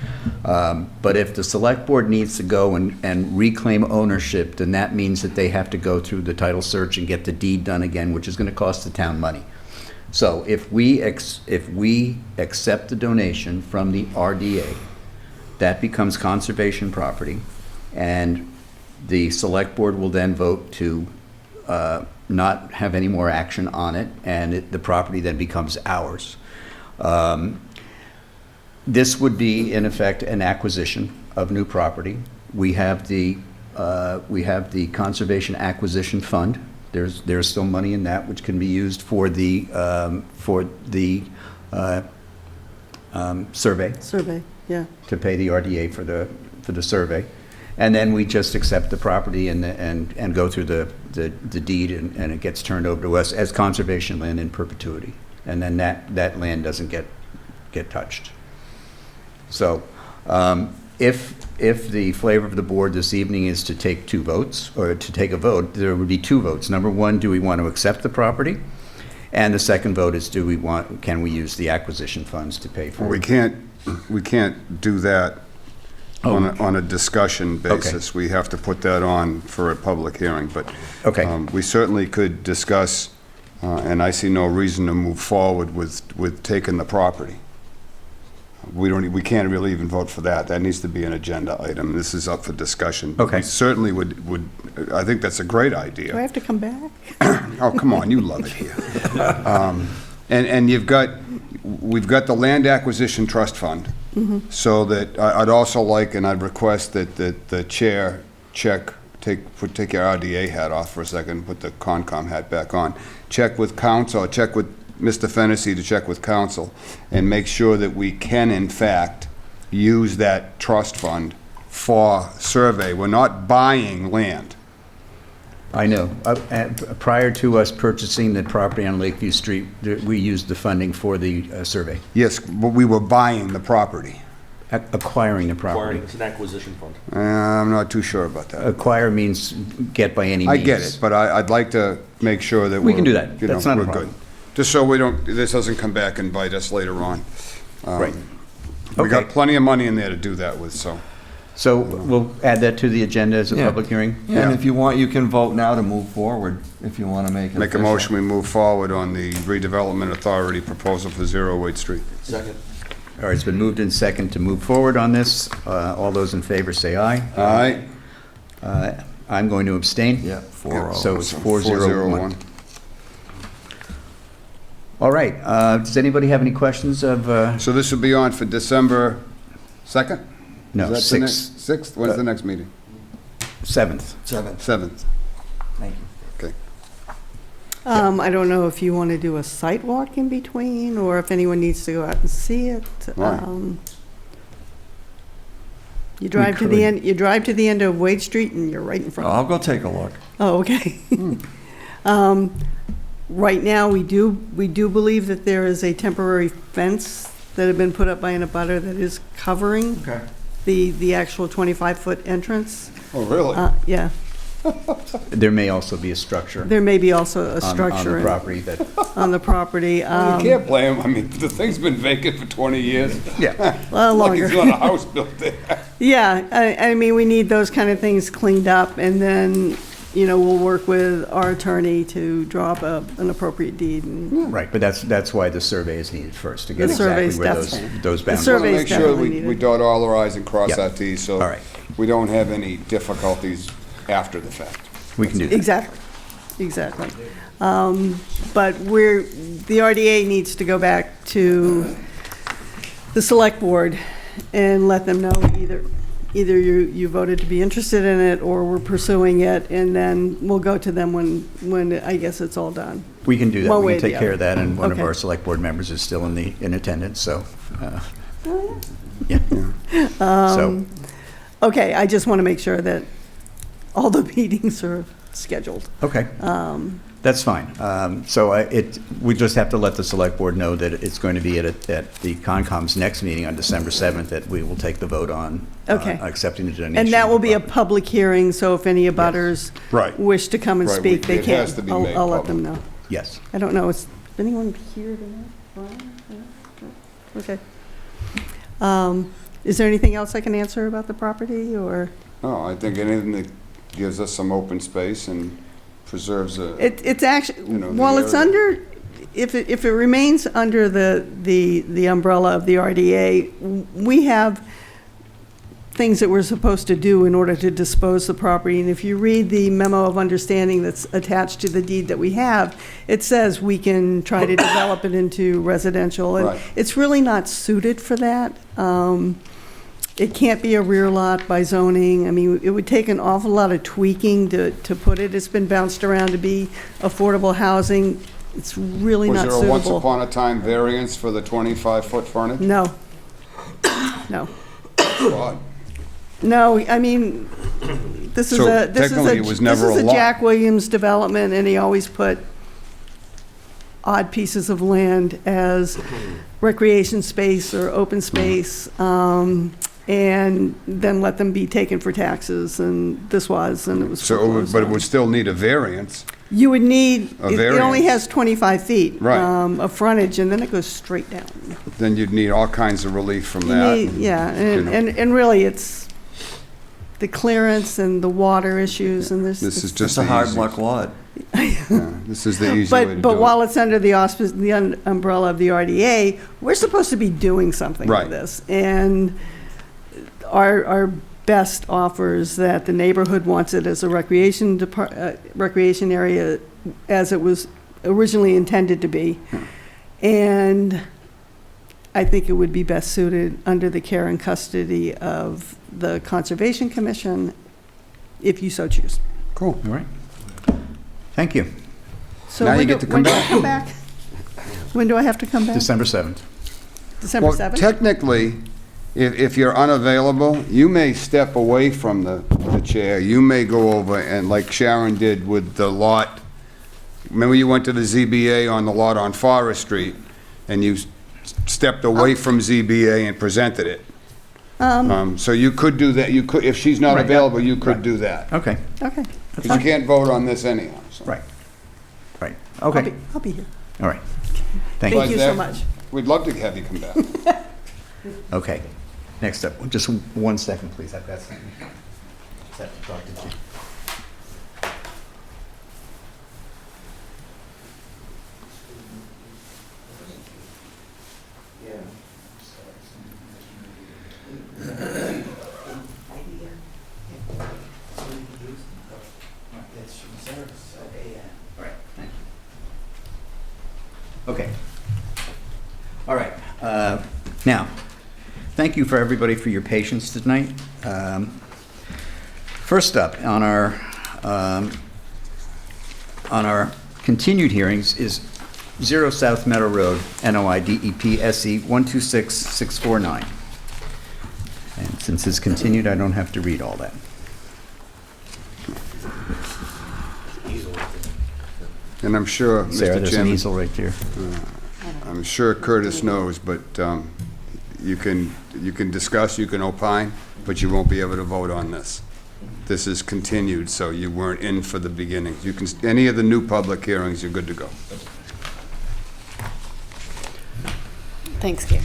But if the select board needs to go and reclaim ownership, then that means that they have to go through the title search and get the deed done again, which is going to cost the town money. So if we accept the donation from the RDA, that becomes conservation property, and the select board will then vote to not have any more action on it, and the property then becomes ours. This would be, in effect, an acquisition of new property. We have the Conservation Acquisition Fund. There's still money in that which can be used for the survey. Survey, yeah. To pay the RDA for the survey. And then we just accept the property and go through the deed, and it gets turned over to us as conservation land in perpetuity. And then that land doesn't get touched. So if the flavor of the board this evening is to take two votes, or to take a vote, there would be two votes. Number one, do we want to accept the property? And the second vote is, can we use the acquisition funds to pay for it? We can't do that on a discussion basis. Okay. We have to put that on for a public hearing, but okay. We certainly could discuss, and I see no reason to move forward with taking the property. We can't really even vote for that. That needs to be an agenda item. This is up for discussion. Okay. We certainly would, I think that's a great idea. Do I have to come back? Oh, come on, you love it here. And we've got the Land Acquisition Trust Fund. Mm-hmm. So that I'd also like, and I'd request that the chair take your RDA hat off for a second, put the Concom hat back on. Check with council, check with Mr. Fennessy to check with council, and make sure that we can in fact use that trust fund for survey. We're not buying land. I know. Prior to us purchasing the property on Lakeview Street, we used the funding for the survey. Yes, but we were buying the property. Acquiring the property. It's an acquisition fund. I'm not too sure about that. Acquire means get by any means. I get it, but I'd like to make sure that we can do that. That's not a problem. Good. Just so this doesn't come back and bite us later on. Right. We got plenty of money in there to do that with, so. So we'll add that to the agenda as a public hearing? Yeah. And if you want, you can vote now to move forward, if you want to make it Make a official. motion, we move forward on the redevelopment authority proposal for 08 Street. Second. All right, it's been moved in second to move forward on this. All those in favor say aye. Aye. I'm going to abstain. Yeah, 4-0. So it's 401. All right, does anybody have any questions of? So this will be on for December 2nd? No, Is that the 6th. 6th? When's the next meeting? 7th. 7th. Thank you. Okay. I don't know if you want to do a site walk in between, or if anyone needs to go out and see it. Right. You drive to the end. You drive to the end of Wade Street, and you're right in front. I'll go take a look. Oh, okay. Right now, we do believe that there is a temporary fence that had been put up by an abutter that is covering the actual 25-foot entrance. Oh, really? Yeah. There may also be a structure. There may be also a structure on the property that. on the property. Well, you can't blame him. I mean, the thing's been vacant for 20 years. Yeah. Well, Like longer. he's got a house built there. Yeah, I mean, we need those kind of things cleaned up, and then, we'll work with our attorney to draw up an appropriate deed. And Right, but that's why the survey is needed first, to get The exactly survey's where definitely- those the boundaries We are. want to survey's make sure definitely we needed. dot all our i's and cross Yeah. our t's, so All right. we don't have any difficulties after the fact. We can do that. Exactly. But the RDA needs to go back to the select board and let them know either you voted to be interested in it or we're pursuing it, and then we'll go to them when I guess it's all done. We can do that. One We way can or the take care of other. that, and one of Okay. our select board members is still in attendance, so, Oh, yeah. So, Okay, I just want to make sure that all the meetings are scheduled. okay. That's fine. So we just have to let the select board know that it's going to be at the Concom's next meeting on December 7th that we will take the vote on Okay. accepting the donation. And that of will the be a property. public hearing, so if any abutters Right. wish to come and Right, speak, they it can. has to be made I'll let them public. know. Yes. I don't know, is anyone here tonight? Brian? No? Okay. Is there anything else I can answer about the property, or? No, I think anything that gives us some open space and preserves It's actually, You know, the while it's area. under, if it remains under the umbrella of the RDA, we have things that we're supposed to do in order to dispose the property. And if you read the memo of understanding that's attached to the deed that we have, it says we can try to develop it into residential. And Right. it's really not suited for that. It can't be a rear lot by zoning. I mean, it would take an awful lot of tweaking to put it. It's been bounced around to be affordable housing. It's really Was not there a once suitable. upon a time variance for the 25-foot frontage? No. No. Odd. No, I mean, this is So a, this is technically a, it was this never is a a lot. Jack Williams development, and he always put odd pieces of land as recreation space or open space, and then let them be taken for taxes, and this was, and it was So, foreclosed but it on. would still need a variance. You would need, A it only variance. has 25 feet Right. of frontage, and then it goes straight down. Then you'd need all kinds of relief from You that. need- Yeah, you know. and really, it's the clearance and the water issues, and this. This is It's just a the hard easy. luck lot. Yeah, this is the easy way to do it. But while it's under the auspice, the umbrella of the RDA, we're supposed to be doing something with Right. this. And our best offers that the neighborhood wants it as a recreation area as it was originally intended to be. And I think it would be best suited under the care and custody of the Conservation Commission, if you so choose. Cool. All right. Thank you. So Now you when get do- to come when do I back. come back? When do I have to come back? December 7th. December Well, 7th? technically, if you're unavailable, you may step away from the chair. You may go over and, like Sharon did with the lot, remember you went to the ZBA on the lot on Forest Street, and you stepped away from ZBA and presented it. So you could do that. You could, if she's not Right, yeah. available, you could do that. Okay. Okay. Because you can't vote on this anyhow. so. Right. Right. I'll Okay. be- I'll be here. All right. Thank Thank you. you so much. We'd love to have you come back. Okay. Next up, just 1 second, please. I've got something. Just have to talk to Jim. Okay. All right. Now, thank you for everybody for your patience tonight. First up on our continued hearings is 0 South Meadow Road, NOI DEP SE 126649. And since it's continued, I don't have to read all that. And I'm sure, Sarah, Mr. there's an Chairman, easel right there. I'm sure Curtis knows, but you can discuss, you can opine, but you won't be able to vote on this. This is continued, so you weren't in for the beginning. You can, any of the new public hearings, you're good to go. Thanks, Gary.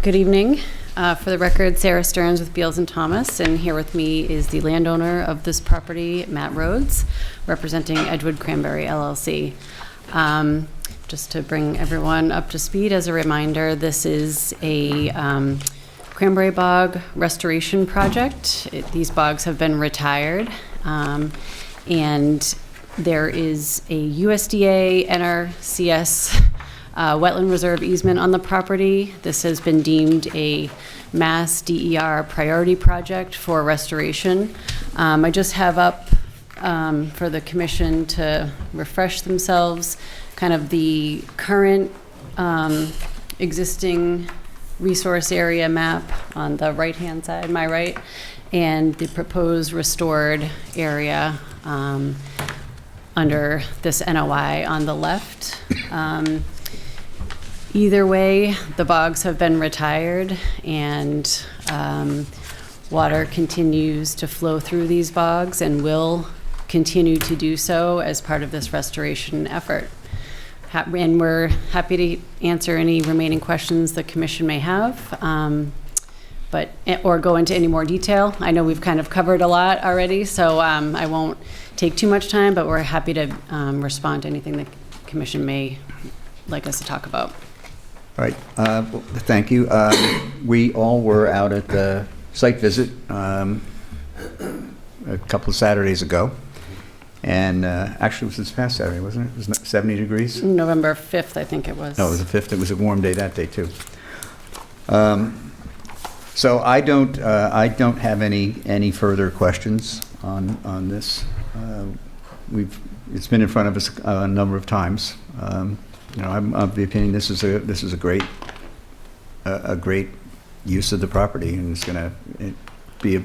Good evening. For the record, Sarah Stearns with Beals and Thomas, and here with me is the landowner of this property, Matt Rhodes, representing Edgewood Cranberry LLC. Just to bring everyone up to speed, as a reminder, this is a cranberry bog restoration project. These bogs have been retired, and there is a USDA NRCS wetland reserve easement on the property. This has been deemed a Mass DER priority project for restoration. I just have up for the commission to refresh themselves kind of the current existing resource area map on the right-hand side, my right, and the proposed restored area under this NOI on the left. Either way, the bogs have been retired, and water continues to flow through these bogs and will continue to do so as part of this restoration effort. And we're happy to answer any remaining questions the commission may have, or go into any more detail. I know we've kind of covered a lot already, so I won't take too much time, but we're happy to respond to anything the commission may like us to talk about. All right, thank you. We all were out at the site visit a couple of Saturdays ago. And actually, it was this past Saturday, wasn't it? It was 70 degrees? November 5th, I think it was. No, it was the 5th. It was a warm day that day, too. So I don't have any further questions on this. It's been in front of us a number of times. I'm of the opinion this is a great use of the property, and it's going to be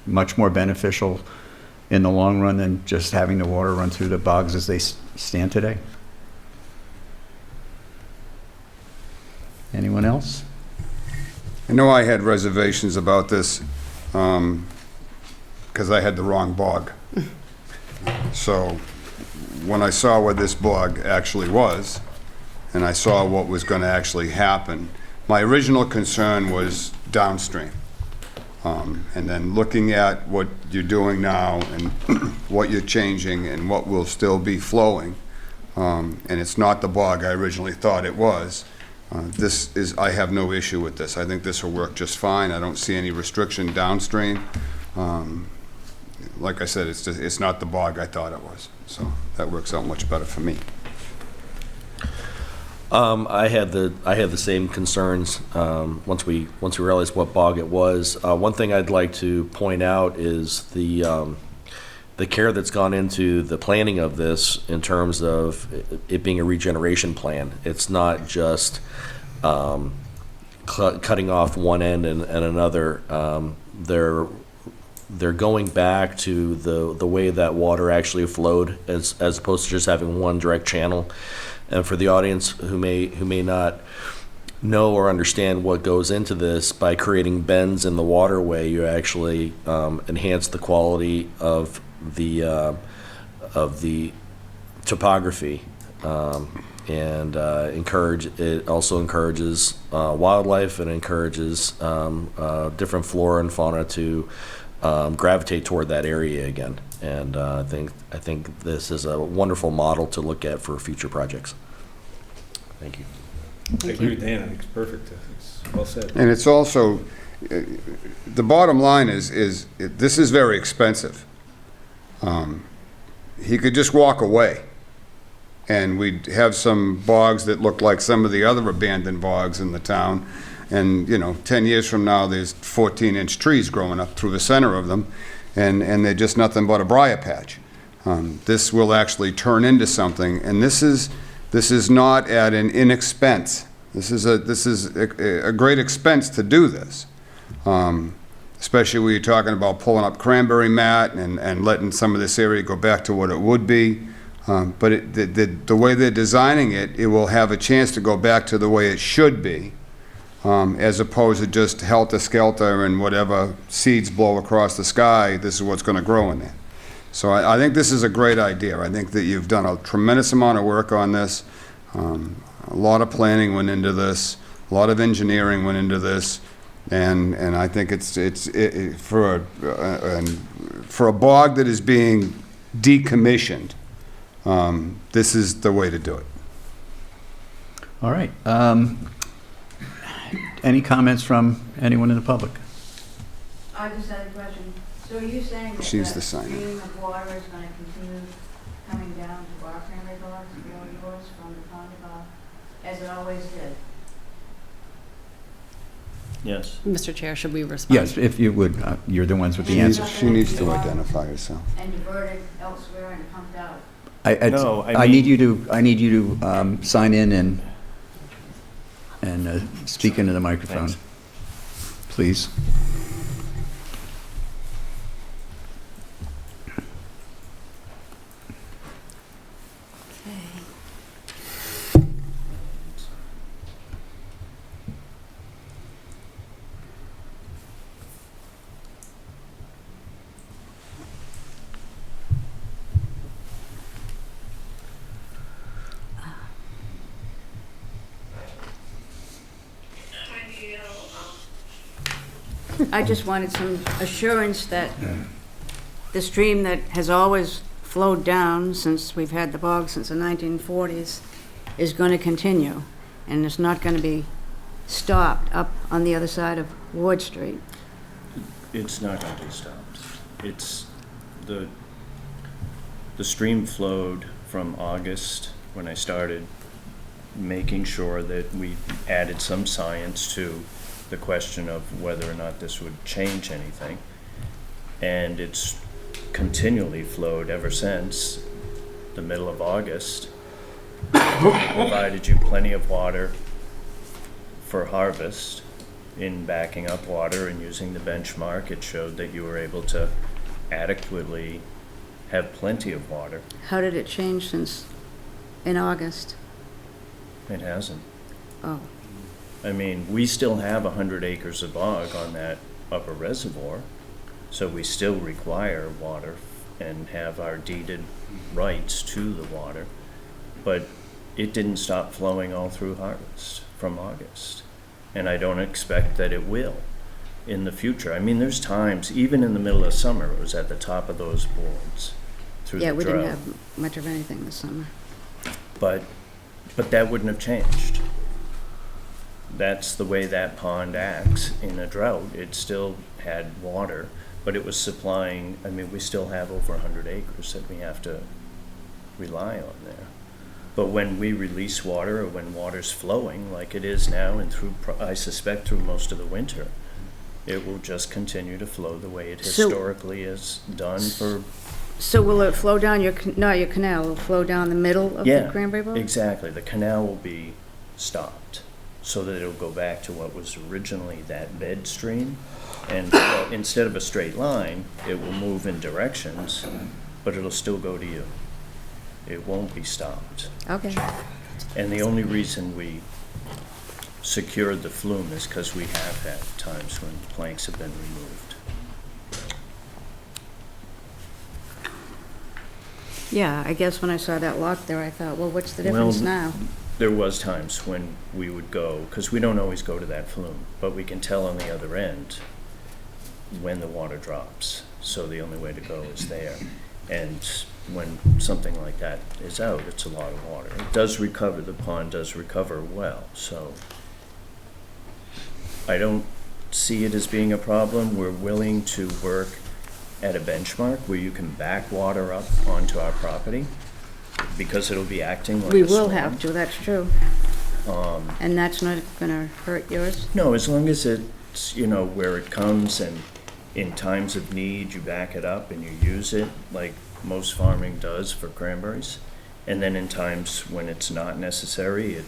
much more beneficial in the long run than just having the water run through the bogs as they stand today. Anyone else? I know I had reservations about this because I had the wrong bog. So when I saw what this bog actually was, and I saw what was going to actually happen, my original concern was downstream. And then looking at what you're doing now and what you're changing and what will still be flowing, and it's not the bog I originally thought it was, I have no issue with this. I think this will work just fine. I don't see any restriction downstream. Like I said, it's not the bog I thought it was. So that works out much better for me. I had the same concerns once we realized what bog it was. One thing I'd like to point out is the care that's gone into the planning of this in terms of it being a regeneration plan. It's not just cutting off one end and another. They're going back to the way that water actually flowed as opposed to just having one direct channel. And for the audience who may not know or understand what goes into this, by creating bends in the waterway, you actually enhance the quality of the topography, and it also encourages wildlife and encourages different flora and fauna to gravitate toward that area again. And I think this is a wonderful model to look at for future projects. Thank you. I agree with Dan. I think it's perfect. It's well said. And it's also, the bottom line is this is very expensive. He could just walk away, and we'd have some bogs that look like some of the other abandoned bogs in the town. And 10 years from now, there's 14-inch trees growing up through the center of them, and they're just nothing but a briar patch. This will actually turn into something, and this is not at an inexpense. This is a great expense to do this, especially when you're talking about pulling up cranberry mat and letting some of this area go back to what it would be. But the way they're designing it, it will have a chance to go back to the way it should be. As opposed to just helter-skelter and whatever seeds blow across the sky, this is what's going to grow in there. So I think this is a great idea. I think that you've done a tremendous amount of work on this. A lot of planning went into this. A lot of engineering went into this. And I think it's for a bog that is being decommissioned, this is the way to do it. All right. Any comments from anyone in the public? I just had a question. So are you saying that She's that the signer. stream of water is going to continue coming down to our cranberry bogs, yours from the pond above? as it always did. Yes. Mr. Chair, should we respond? Yes, if you would, you're the ones with the answer. She needs to identify herself. And diverted elsewhere and pumped out. No, I I need mean- you to sign in and speak into the microphone, Thanks. please. I just wanted some assurance that the stream that has always flowed down since we've had the bog since the 1940s is going to continue, and it's not going to be stopped up on the other side of Ward Street. It's not going to be stopped. It's the stream flowed from August when I started making sure that we added some science to the question of whether or not this would change anything. And it's continually flowed ever since the middle of August. It provided you plenty of water for harvest. In backing up water and using the benchmark, it showed that you were able to adequately have plenty of water. How did it change since in August? It hasn't. Oh. I mean, we still have 100 acres of bog on that upper reservoir, so we still require water and have our deeded rights to the water, but it didn't stop flowing all through harvest from August, and I don't expect that it will in the future. I mean, there's times, even in the middle of summer, it was at the top of those boards through the Yeah, drought. we didn't have much of anything this summer. But that wouldn't have changed. That's the way that pond acts in a drought. It still had water, but it was supplying, I mean, we still have over 100 acres that we have to rely on there. But when we release water, or when water's flowing like it is now and through, I suspect through most of the winter, it will just continue to flow the way it So- historically has done for. So will it flow down your canal, will it flow down the middle of the Cranberry Bog? Exactly. The canal will be stopped so that it'll go back to what was originally that bed stream. And instead of a straight line, it will move in directions, but it'll still go to you. It won't be stopped. Okay. And the only reason we secured the flume is because we have had times when planks have been removed. Yeah, I guess when I saw that lock there, I thought, well, what's the difference now? There was times when we would go, because we don't always go to that flume, but we can tell on the other end when the water drops. So the only way to go is there. And when something like that is out, it's a lot of water. It does recover, the pond does recover well, so I don't see it as being a problem. We're willing to work at a benchmark where you can back water up onto our property, because it'll be acting like We a will storm. have to, that's true. And that's not gonna hurt yours? No, as long as it's, you know, where it comes and in times of need, you back it up and you use it like most farming does for cranberries. And then in times when it's not necessary,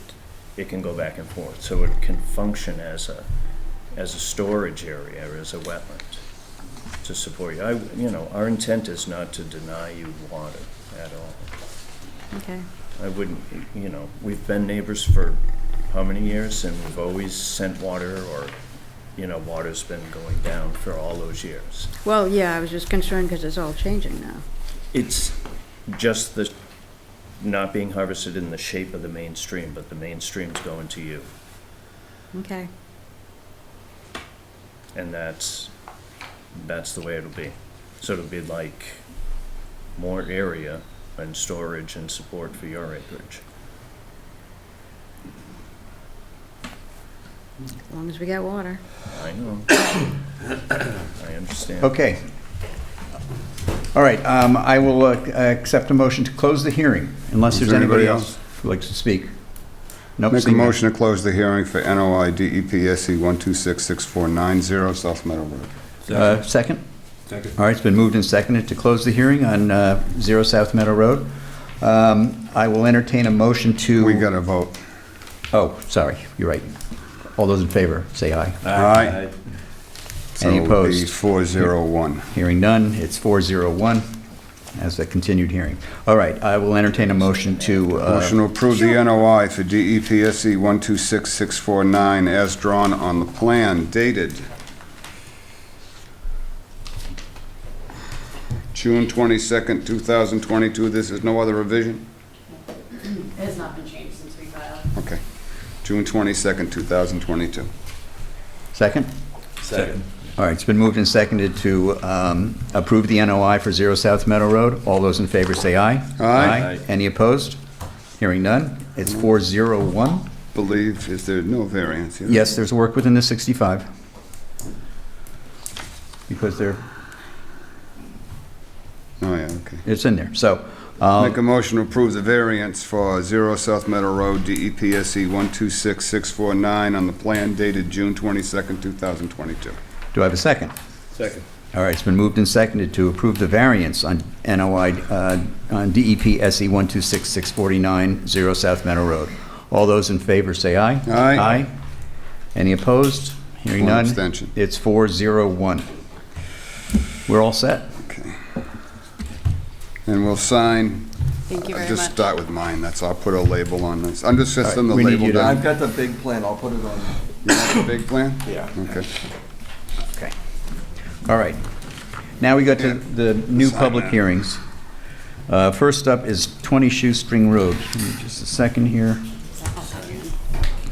it can go back and forth. So it can function as a storage area or as a wetland to support you. You know, our intent is not to deny you water at all. Okay. I wouldn't, you know, we've been neighbors for how many years, and we've always sent water, or, you know, water's been going down for all those years. Well, yeah, I was just concerned because it's all changing now. It's just the not being harvested in the shape of the main stream, but the main stream's going to you. Okay. And that's the way it'll be. So it'll be like more area and storage and support for your acreage. As long as we got water. I know. I understand. Okay. All right, I will accept a motion to close the hearing, unless Is there's there anybody anybody else who likes to speak. Nope. Make a seeing none. motion to close the hearing for NOI DEP SE 1266490 South Meadow Road. Second? Second. All right, it's been moved and seconded to close the hearing on 0 South Meadow Road. I will entertain a motion to... We got to vote. Oh, sorry, you're right. All those in favor, say aye. Aye. Any So opposed? it'll be 401. Hearing none, it's 401 as a continued hearing. All right, I will entertain a motion to... Motion to approve the NOI for DEP SE 126649 as drawn on the plan dated June 22nd, 2022. This is no other revision? It has not been changed since we filed. Okay. June 22nd, 2022. Second? Second. All right, it's been moved and seconded to approve the NOI for 0 South Meadow Road. All those in favor say aye. Aye. Any opposed? Hearing none, it's 401. Believe, is there no variance here? Yes, there's work within the 65. Because Oh, yeah, okay. it's in there, so... Make a motion to approve the variance for 0 South Meadow Road, DEP SE 126649 on the plan dated June 22nd, 2022. Do I have a second? Second. All right, it's been moved and seconded to approve the variance on NOI, on DEP SE 126649, 0 South Meadow Road. All those in favor say aye. Aye. Aye. Any opposed? Hearing One none. abstention. It's 401. We're all set. Okay. And we'll sign. Thank you very Just much. start with mine, I'll put a label on this. Under system, the we need label you to- down. I've got the big plan, I'll put it on. You got the big plan? Yeah. Okay. Okay. All right. Now we got to the new Sign public that. hearings. First up is 20 Shoestring Road. Give me just a second here.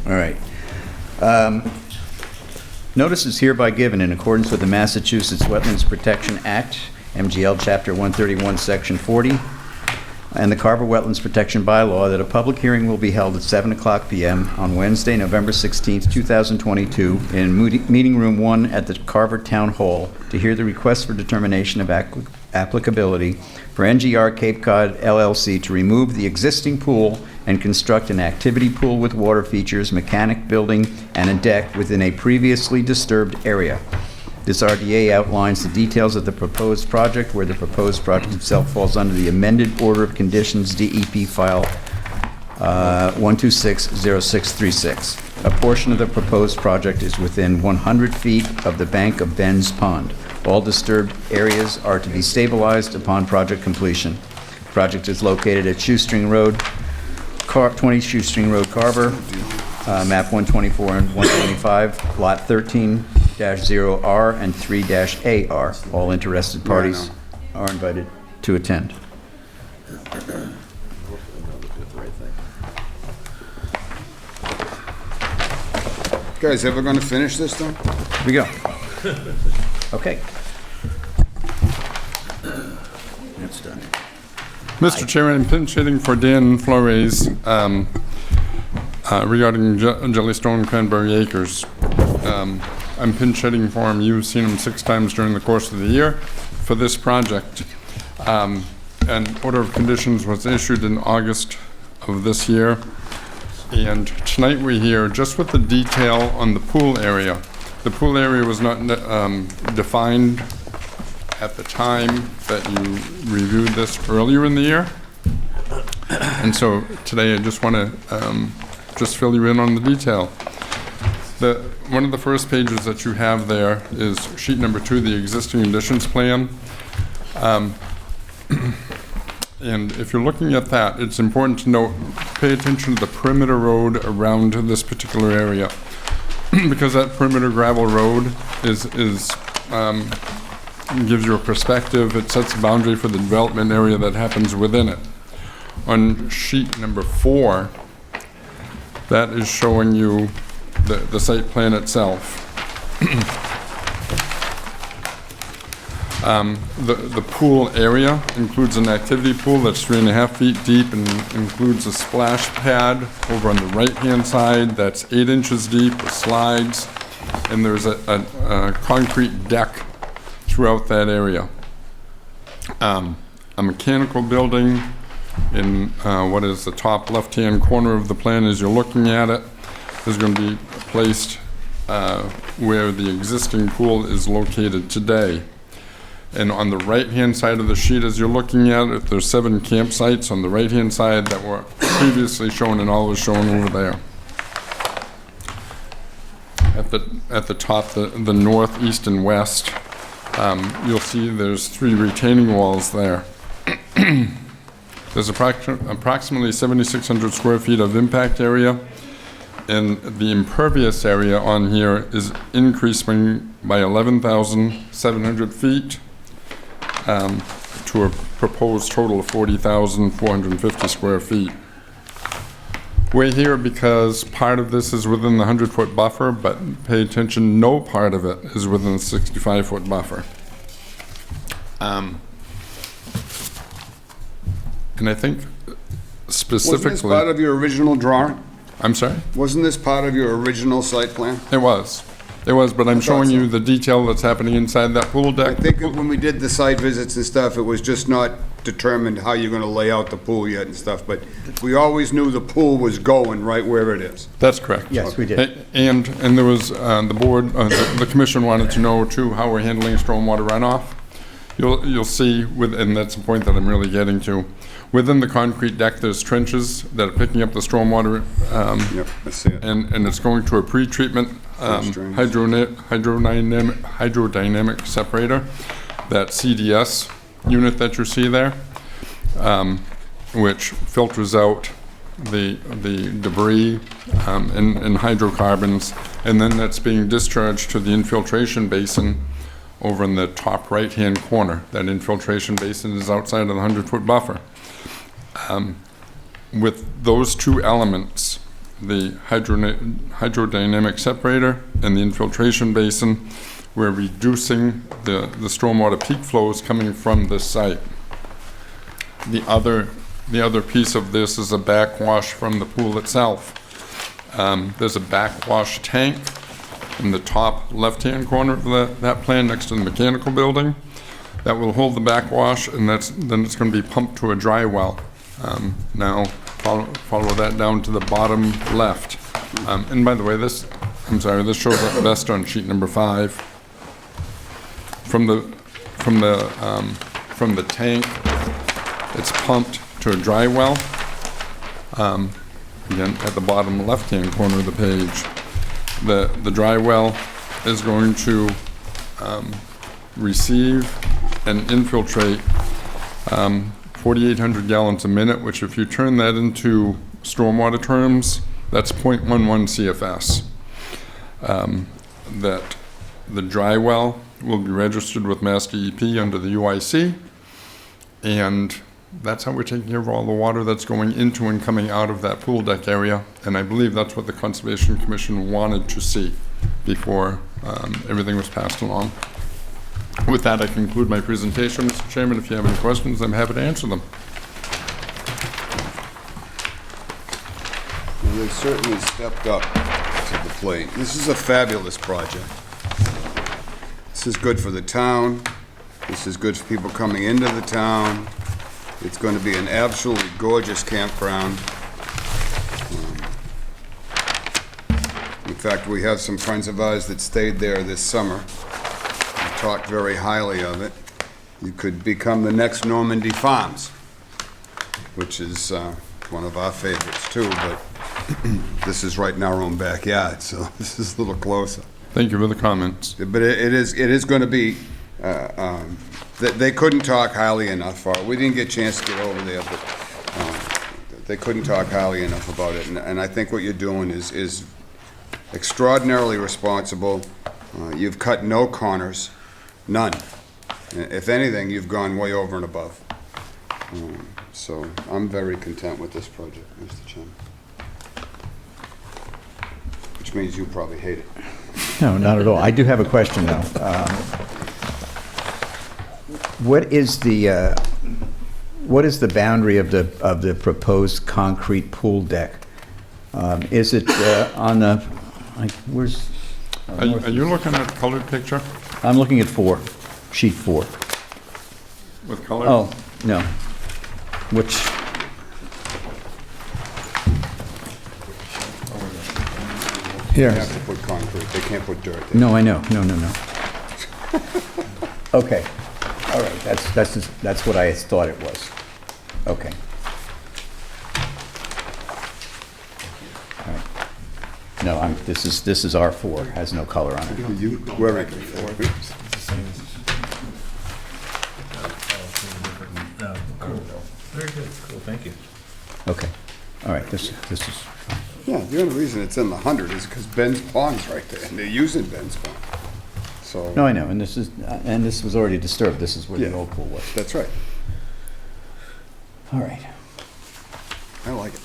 All right. Notice is hereby given in accordance with the Massachusetts Wetlands Protection Act, MGL Chapter 131, Section 40, and the Carver Wetlands Protection Bylaw that a public hearing will be held at 7:00 p.m. on Wednesday, November 16th, 2022, in Meeting Room 1 at the Carver Town Hall to hear the request for determination of applicability for NGR Cape Cod LLC to remove the existing pool and construct an activity pool with water features, mechanic building, and a deck within a previously disturbed area. This RDA outlines the details of the proposed project, where the proposed project itself falls under the amended order of conditions DEP file 1260636. A portion of the proposed project is within 100 feet of the bank of Ben's Pond. All disturbed areas are to be stabilized upon project completion. The project is located at Shoestring Road, 20 Shoestring Road, Carver, map 124 and 125, lot 13-0R and 3-AR. All interested parties are invited to attend. Guys, ever going to finish this, though? Here we go. Okay. That's done. Mr. Chairman, I'm pinch hitting for Dan Flores regarding Jellystone Cranberry Acres. I'm pinch hitting for him. You've seen him 6 times during the course of the year for this project. An order of conditions was issued in August of this year. And tonight we're here just with the detail on the pool area. The pool area was not defined at the time that you reviewed this earlier in the year. And so today I just want to just fill you in on the detail. One of the first pages that you have there is sheet number 2, the existing conditions plan. And if you're looking at that, it's important to note, pay attention to the perimeter road around this particular area. Because that perimeter gravel road gives you a perspective. It sets a boundary for the development area that happens within it. On sheet number 4, that is showing you the site plan itself. The pool area includes an activity pool that's 3.5 feet deep and includes a splash pad over on the right-hand side that's 8 inches deep with slides, and there's a concrete deck throughout that area. A mechanical building in what is the top left-hand corner of the plan as you're looking at it, is going to be placed where the existing pool is located today. And on the right-hand side of the sheet as you're looking at it, there's 7 campsites on the right-hand side that were previously shown and always shown over there. At the top, the north, east, and west, you'll see there's 3 retaining walls there. There's approximately 7,600 square feet of impact area, and the impervious area on here is increasing by 11,700 feet to a proposed total of 40,450 square feet. We're here because part of this is within the 100-foot buffer, but pay attention, no part of it is within the 65-foot buffer. And I think specifically... Wasn't this part of your original drawing? I'm sorry? Wasn't this part of your original site plan? It was. It was, but I'm showing you the detail that's happening inside that pool deck. I think when we did the site visits and stuff, it was just not determined how you're gonna lay out the pool yet and stuff, but we always knew the pool was going right where it is. That's correct. Yes, we did. And there was, the board, the commission wanted to know too how we're handling stormwater runoff. You'll see, and that's the point that I'm really getting to. Within the concrete deck, there's trenches that are picking up the stormwater. Yep, I see it. And it's going to a pre-treatment hydrodynamic separator, that CDS unit that you see there, which filters out the debris and hydrocarbons, and then that's being discharged to the infiltration basin over in the top right-hand corner. That infiltration basin is outside of the 100-foot buffer. With those 2 elements, the hydrodynamic separator and the infiltration basin, we're reducing the stormwater peak flows coming from this site. The other piece of this is a backwash from the pool itself. There's a backwash tank in the top left-hand corner of that plan next to the mechanical building that will hold the backwash, and then it's going to be pumped to a dry well. Now follow that down to the bottom left. And by the way, this shows up best on sheet number 5. From the tank, it's pumped to a dry well. Again, at the bottom left-hand corner of the page, the dry well is going to receive and infiltrate 4,800 gallons a minute, which if you turn that into stormwater terms, that's 0.11 CFS. That the dry well will be registered with Mass DEP under the UIC, and that's how we're taking care of all the water that's going into and coming out of that pool deck area, and I believe that's what the Conservation Commission wanted to see before everything was passed along. With that, I conclude my presentation. Mr. Chairman, if you have any questions, I'm happy to answer them. Well, they've certainly stepped up to the plate. This is a fabulous project. This is good for the town. This is good for people coming into the town. It's going to be an absolutely gorgeous campground. In fact, we have some friends of ours that stayed there this summer. Talked very highly of it. You could become the next Normandy Farms, which is one of our favorites too, but this is right in our own backyard, so this is a little closer. Thank you for the comments. But it is going to be, they couldn't talk highly enough for it. We didn't get a chance to get over there, but they couldn't talk highly enough about it, and I think what you're doing is extraordinarily responsible. You've cut no corners. None. If anything, you've gone way over and above. So I'm very content with this project, Mr. Chairman. Which means you probably hate it. No, not at all. I do have a question, though. What is the boundary of the proposed concrete pool deck? Is it on the, like, where's? Are you looking at the colored picture? I'm looking at sheet 4. With color? Oh, no. Which, They Here. have to put concrete, they can't put dirt there. No, I know, no. Okay, all right, that's what I thought it was. Okay. All right. No, this is R4, has no color on it. Whoever. Very good, cool, thank you. Okay, all right, this is, Yeah, the only reason it's in the 100 is because Ben's Pond's right there, and they're using Ben's Pond. So. no, I know, and this was already disturbed, this is where the Yeah. old pool was. That's right. All right. I like it.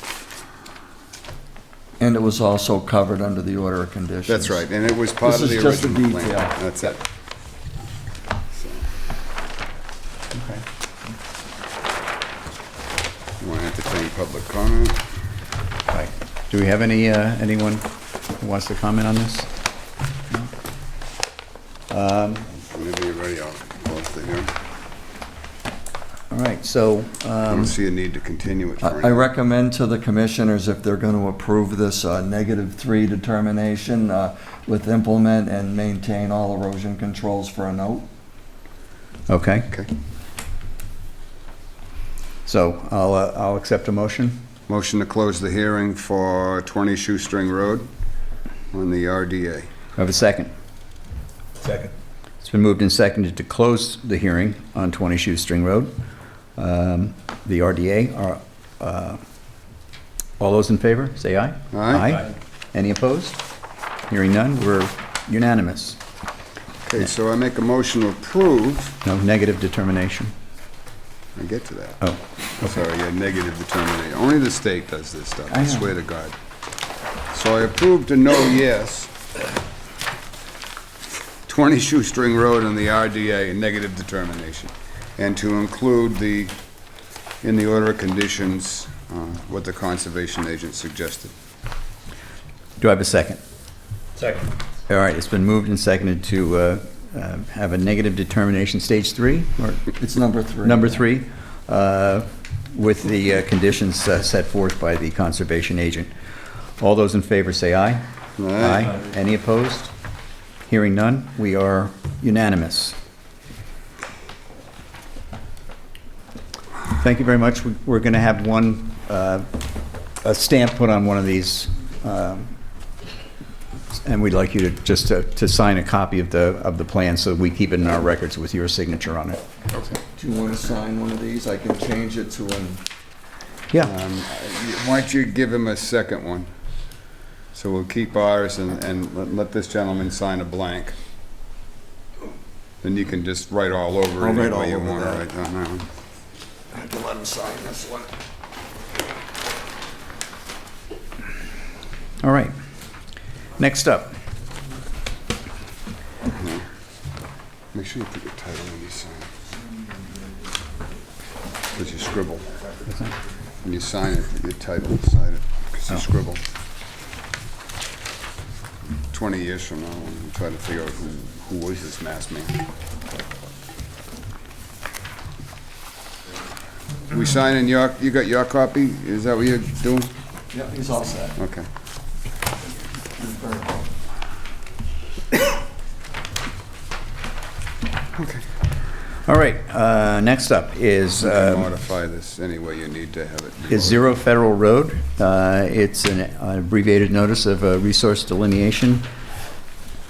And it was also covered under the order of conditions. That's right, and it was part of the This is just a original plan. detail. That's it. So, Okay. you want to entertain public comment? Right. Do we have anyone who wants to comment on this? Whenever you're ready, I'll close the hearing. All right, so, I don't see a need to continue it for I any. recommend to the commissioners, if they're going to approve this -3 determination, with implement and maintain all erosion controls for a note. okay, Okay. so I'll accept a motion. Motion to close the hearing for 20 Shoestring Road on the RDA. I have a second. Second. It's been moved and seconded to close the hearing on 20 Shoestring Road. The RDA, all those in favor, say aye. Aye. Any opposed? Hearing none, we're unanimous. Okay, so I make a motion to approve. No negative determination. I get to that. Oh, Sorry, yeah, negative determination. Only the state does this stuff, I I know. swear to God. So I approve to no yes. 20 Shoestring Road on the RDA, negative determination. And to include in the order of conditions, what the conservation agent suggested. do I have a second? Second. All right, it's been moved and seconded to have a negative determination, stage 3, or It's number 3. number 3, with the conditions set forth by the conservation agent. All those in favor say aye. Aye. Any opposed? Hearing none, we are unanimous. Thank you very much. We're going to have a stamp put on one of these, and we'd like you to sign a copy of the plan so we keep it in our records with your signature on it. Do you want to sign one of these? I can change it to an... Yeah. Why don't you give him a second one? So we'll keep ours and let this gentleman sign a blank. Then you can just write all over I'll it write any way all you over want to that. write down that one. I have to let him sign this one. All right. Next up. Make sure you put your title when you sign it. Because you scribble. When you sign it, put your title beside it, because you scribble. 20 years from now, we'll try to figure out who was this masked man. We sign in your, you got your copy? Is that what you're doing? Yeah, he's all set. Okay. Okay. All right, next up is... You can modify this any way you need to have it. is 0 Federal Road. It's an abbreviated notice of resource delineation.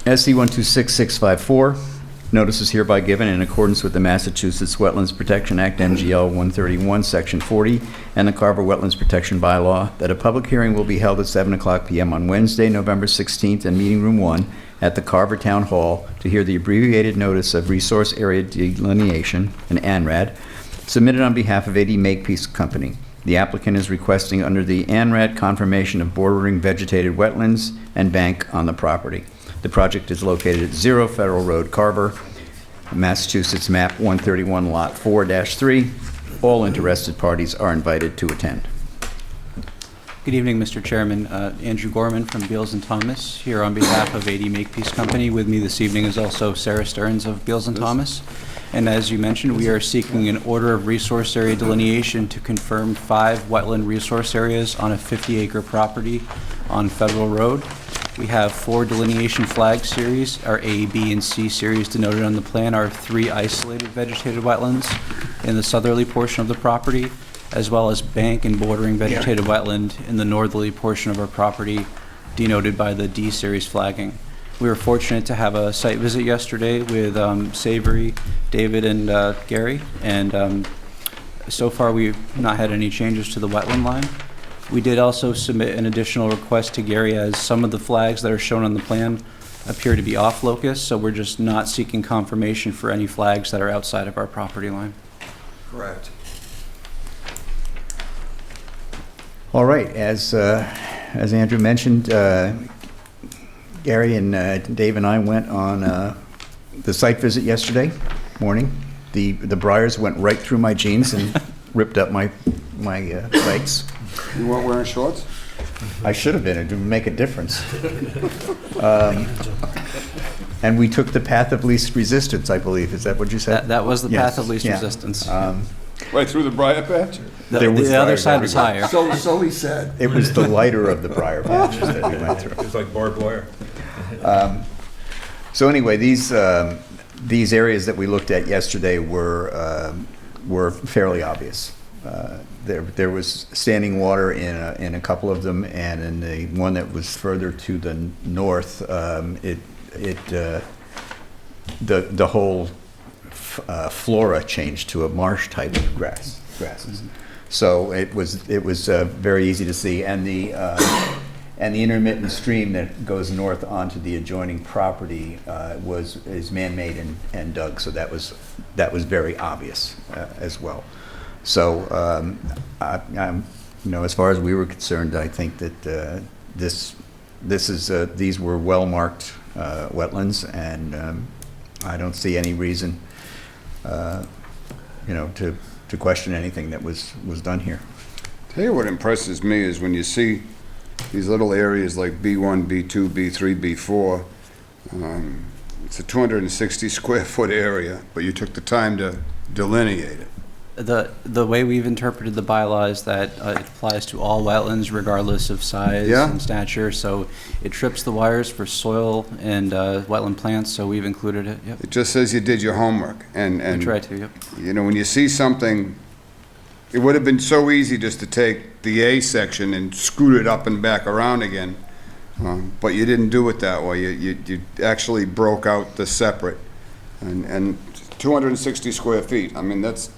SC 126654. Notice is hereby given in accordance with the Massachusetts Wetlands Protection Act, MGL 131, Section 40, and the Carver Wetlands Protection Bylaw, that a public hearing will be held at 7:00 p.m. on Wednesday, November 16th, in Meeting Room 1 at the Carver Town Hall to hear the abbreviated notice of resource area delineation, an ANRAD, submitted on behalf of AD Makepeace Company. The applicant is requesting under the ANRAD confirmation of bordering vegetated wetlands and bank on the property. The project is located at 0 Federal Road, Carver, Massachusetts, map 131, lot 4-3. All interested parties are invited to attend. Good evening, Mr. Chairman. Andrew Gorman from Beals and Thomas, here on behalf of AD Makepeace Company. With me this evening is also Sarah Stearns of Beals and Thomas. And as you mentioned, we are seeking an order of resource area delineation to confirm 5 wetland resource areas on a 50-acre property on Federal Road. We have 4 delineation flag series. Our A, B, and C series denoted on the plan are 3 isolated vegetated wetlands in the southerly portion of the property, as well as bank and bordering vegetated wetland in the northerly portion of our property, denoted by the D series flagging. We were fortunate to have a site visit yesterday with Savory, David, and Gary, and so far we've not had any changes to the wetland line. We did also submit an additional request to Gary, as some of the flags that are shown on the plan appear to be off locus, so we're just not seeking confirmation for any flags that are outside of our property line. Correct. All right, as Andrew mentioned, Gary and Dave and I went on the site visit yesterday morning. The briars went right through my jeans and ripped up my legs. You weren't wearing shorts? I should have been. It didn't make a difference. And we took the path of least resistance, I believe. Is that what you said? That was the Yes. path of least Yeah. resistance. Right through the briar patch? The other side was higher. So he said. It was the lighter of the briar patches that we went through. It was like barbed wire. So anyway, these areas that we looked at yesterday were fairly obvious. There was standing water in a couple of them, and in the one that was further to the north, the whole flora changed to a marsh type of grasses. So it was very easy to see, and the intermittent stream that goes north onto the adjoining property is man-made and dug. So that was very obvious as well. So as far as we were concerned, I think that these were well-marked wetlands, and I don't see any reason to question anything that was done here. Tell you what impresses me is when you see these little areas like B1, B2, B3, B4, it's a 260 square foot area, but you took the time to delineate it. The way we've interpreted the bylaw is that it applies to all wetlands regardless of size and stature, so it trips the wires for soil and wetland plants, so we've included it. Yep. It just says you did your homework, and We try to, yep. when you see something, it would have been so easy just to take the A section and scoot it up and back around again, but you didn't do it that way. You actually broke out the separate, and 260 square feet. I mean, that's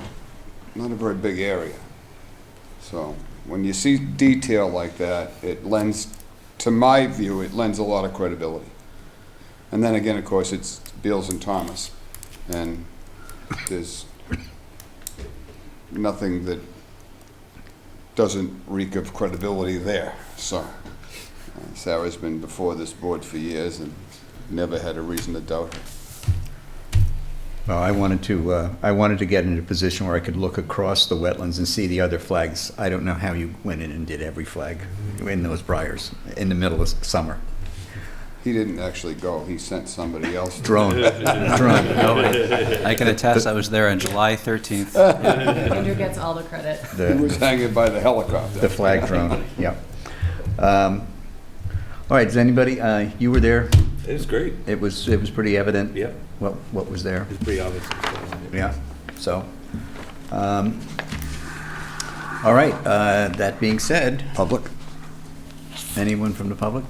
not a very big area. So when you see detail like that, it lends, to my view, it lends a lot of credibility. And then again, of course, it's Beals and Thomas, and there's nothing that doesn't reek of credibility there. So Sarah's been before this board for years and never had a reason to doubt her. Well, I wanted to get into a position where I could look across the wetlands and see the other flags. I don't know how you went in and did every flag in those briars in the middle of summer. He didn't actually go. He sent somebody else. Drone. No, I can attest I was there on July 13th. Andrew gets all the credit. He was hanging by the helicopter. The flag drone, yeah. All right, does anybody, you were there? It was great. It was pretty evident. Yep. What was there? It's pretty obvious. Yeah, so, all right, that being said. Public? Anyone from the public?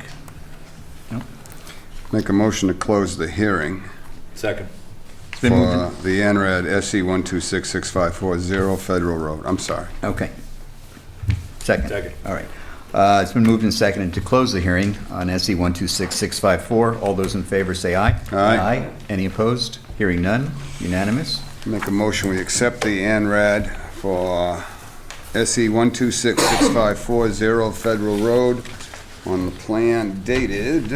No? Make a motion to close the hearing. Second. been moved For the ANRAD SE 1266540 Federal Road. I'm sorry. Okay. Second? Second. All right. It's been moved and seconded to close the hearing on SE 126654. All those in favor say aye. Aye. Any opposed? Hearing none. Unanimous. Make a motion, we accept the ANRAD for SE 1266540 Federal Road on the plan dated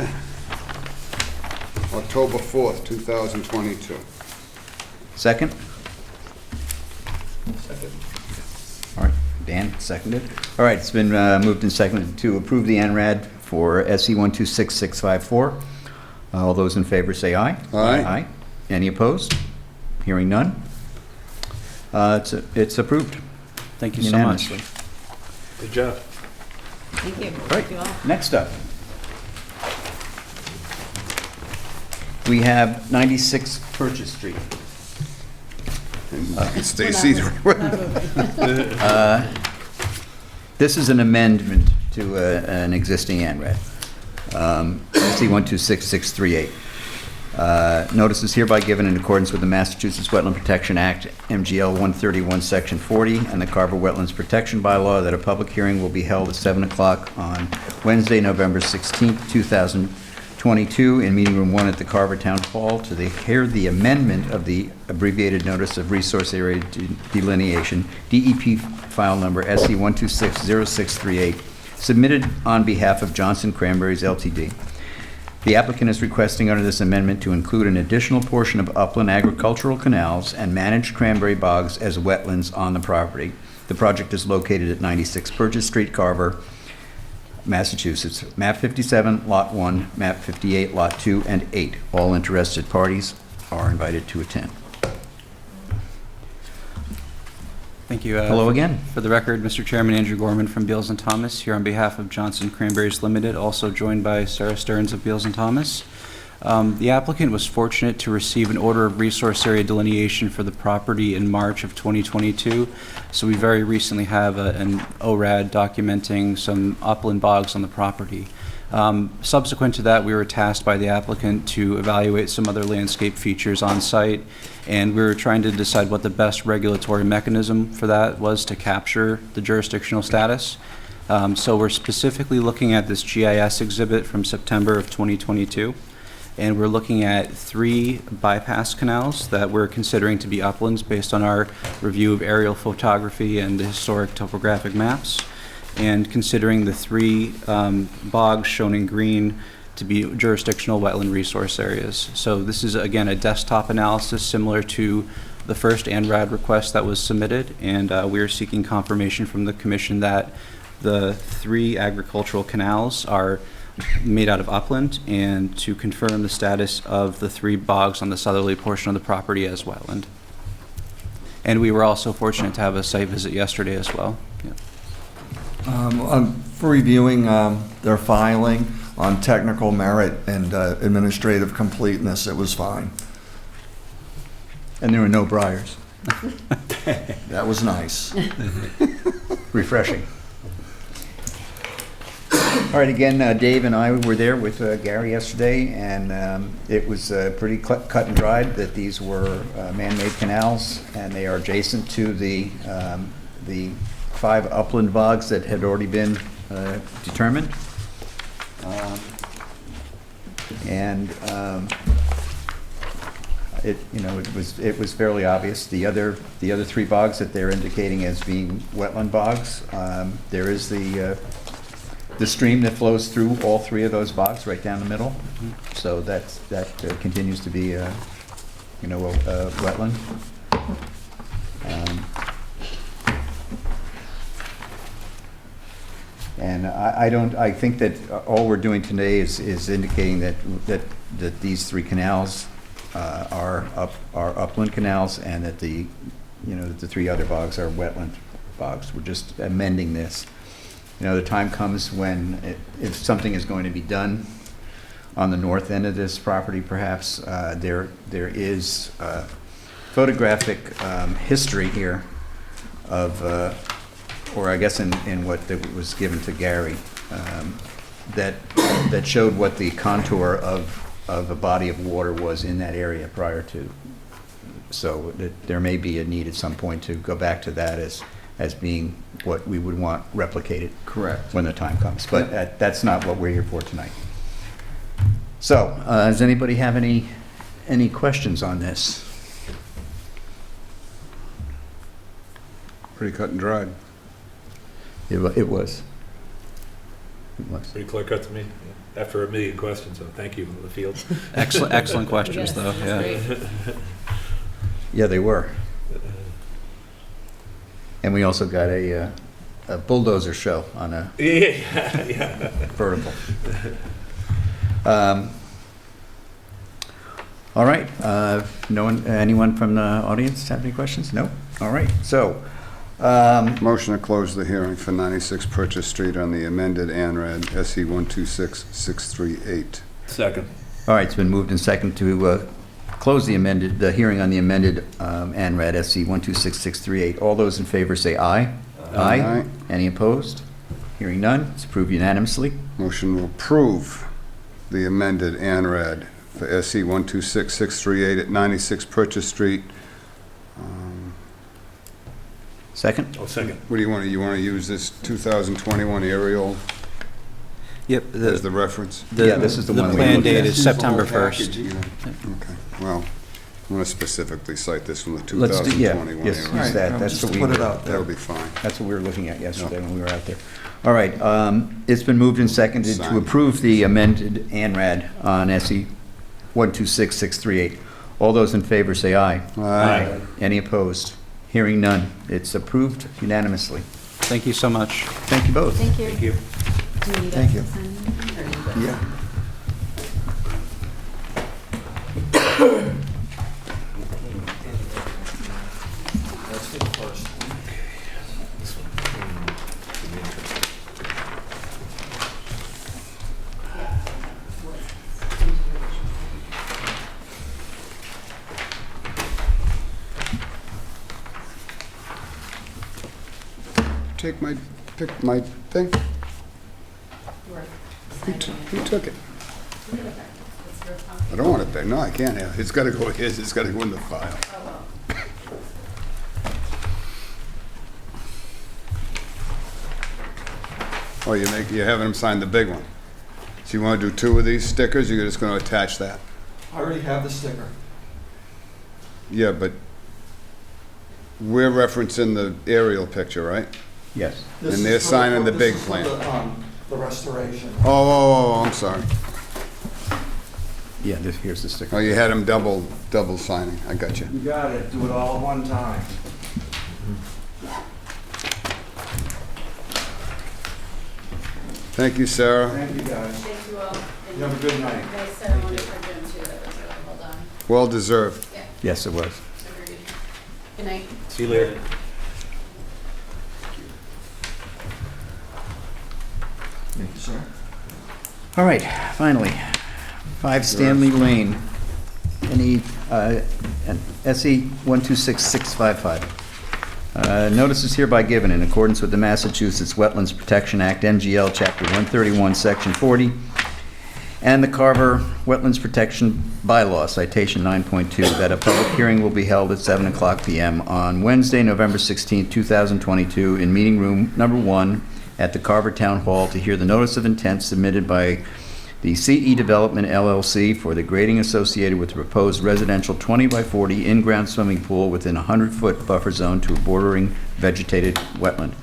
October 4th, 2022. Second? Second. All right, Dan, seconded. All right, it's been moved and seconded to approve the ANRAD for SE 126654. All those in favor say aye. Aye. Aye. Any opposed? Hearing none. It's approved. Thank you so much. Unanimously. Good job. Thank you. All Thank you all. right, next up. We have 96 Purchase Street. Stacy's. This is an amendment to an existing ANRAD, SC 126638. Notice is hereby given in accordance with the Massachusetts Wetland Protection Act, MGL 131, Section 40, and the Carver Wetlands Protection Bylaw that a public hearing will be held at 7 o'clock on Wednesday, November 16th, 2022, in Meeting Room 1 at the Carver Town Hall to hear the amendment of the abbreviated Notice of Resource Area Delineation, DEP file number SC 1260638, submitted on behalf of Johnson Cranberries Ltd. The applicant is requesting under this amendment to include an additional portion of upland agricultural canals and managed cranberry bogs as wetlands on the property. The project is located at 96 Purchase Street, Carver, Massachusetts. Map 57, Lot 1, Map 58, Lot 2, and 8. All interested parties are invited to attend. Thank you. Hello again. For the record, Mr. Chairman, Andrew Gorman from Beals and Thomas, here on behalf of Johnson Cranberries Limited, also joined by Sarah Stearns of Beals and Thomas. The applicant was fortunate to receive an order of resource area delineation for the property in March of 2022. So we very recently have an ORAD documenting some upland bogs on the property. Subsequent to that, we were tasked by the applicant to evaluate some other landscape features on site, and we were trying to decide what the best regulatory mechanism for that was to capture the jurisdictional status. So we're specifically looking at this GIS exhibit from September of 2022, and we're looking at 3 bypass canals that we're considering to be uplands based on our review of aerial photography and the historic topographic maps, and considering the 3 bogs shown in green to be jurisdictional wetland resource areas. So this is, again, a desktop analysis similar to the first ANRAD request that was submitted, and we are seeking confirmation from the Commission that the 3 agricultural canals are made out of upland, and to confirm the status of the 3 bogs on the southerly portion of the property as wetland. And we were also fortunate to have a site visit yesterday as well. Yeah. For reviewing their filing on technical merit and administrative completeness, it was fine. And there were no briars. That was nice. Refreshing. All right, again, Dave and I were there with Gary yesterday, and it was pretty cut and dried that these were man-made canals, and they are adjacent to the 5 upland bogs that had already been determined. It was fairly obvious. The other 3 bogs that they're indicating as being wetland bogs, there is the stream that flows through all 3 of those bogs right down the middle. So that continues to be a wetland. And I think that all we're doing today is indicating that these 3 canals are upland canals, and that the 3 other bogs are wetland bogs. We're just amending this. The time comes when if something is going to be done on the north end of this property, perhaps there is photographic history here of, or I guess in what was given to Gary, that showed what the contour of a body of water was in that area prior to. So there may be a need at some point to go back to that as being what we would want replicated. Correct. When the time comes. But that's not what we're here for tonight. So, does anybody have any questions on this? Pretty cut and dried. It was. It was. Pretty clear cut to me, after a million questions, so thank you, the field. Excellent questions, though. Yeah. Yeah, they were. And we also got a bulldozer show on a Yeah. vertical. All right. Anyone from the audience have any questions? No? All right. So. Motion to close the hearing for 96 Purchase Street on the amended ANRAD SE 126638. Second. All right, it's been moved and second to close the hearing on the amended ANRAD SC 126638. All those in favor say aye. Aye. Any opposed? Hearing none, it's approved unanimously. Motion to approve the amended ANRAD for SC 126638 at 96 Purchase Street. Second? Oh, second. What do you want to use this 2021 aerial Yep. as the reference? Yeah, this is the one The we plan looked at. date is September 1st. Okay, well, I'm going to specifically cite this from the Let's do, 2021 yes, area. use that. That's Just what to we put it out there. That'll be fine. That's what we were looking at yesterday when we were out there. All right, it's been moved and seconded to Signed. approve the amended ANRAD on SE 126638. All those in favor say aye. Aye. Any opposed? Hearing none. It's approved unanimously. Thank you so much. Thank you both. Thank you. Thank you. Do you need Thank us you. to sign anything, or you good? Yeah. That's for the first. This one. Should be interesting. Pick my thing. Who took it? I don't want it there. No, I can't have it. It's got to go his. It's got to go in the file. Oh, you're having him sign the big one. So you want to do 2 of these stickers? You're just going to attach that? I already have the sticker. Yeah, but we're referencing the aerial picture, right? Yes. This And they're is for signing the this big is for plan. The restoration. Oh, I'm sorry. Yeah, here's the sticker. Oh, you had him double signing. I got you. You got it. Do it all at one time. Thank you, Sarah. Thank you, guys. Thank you all. You have a good night. Nice ceremony for Jim too, that was really well done. Well deserved. Yeah, Yes, it was. agreed. Good night. See you later. Thank you, sir. All right, finally, 5 Stanley Lane, SE 126655. Notice is hereby given in accordance with the Massachusetts Wetlands Protection Act, MGL, Chapter 131, Section 40, and the Carver Wetlands Protection Bylaw, citation 9.2, that a public hearing will be held at 7:00 p.m. on Wednesday, November 16, 2022, in Meeting Room Number 1 at the Carver Town Hall to hear the notice of intent submitted by the CE Development LLC for the grading associated with the proposed residential 20 by 40 in-ground swimming pool within a 100-foot buffer zone to a bordering vegetated wetland.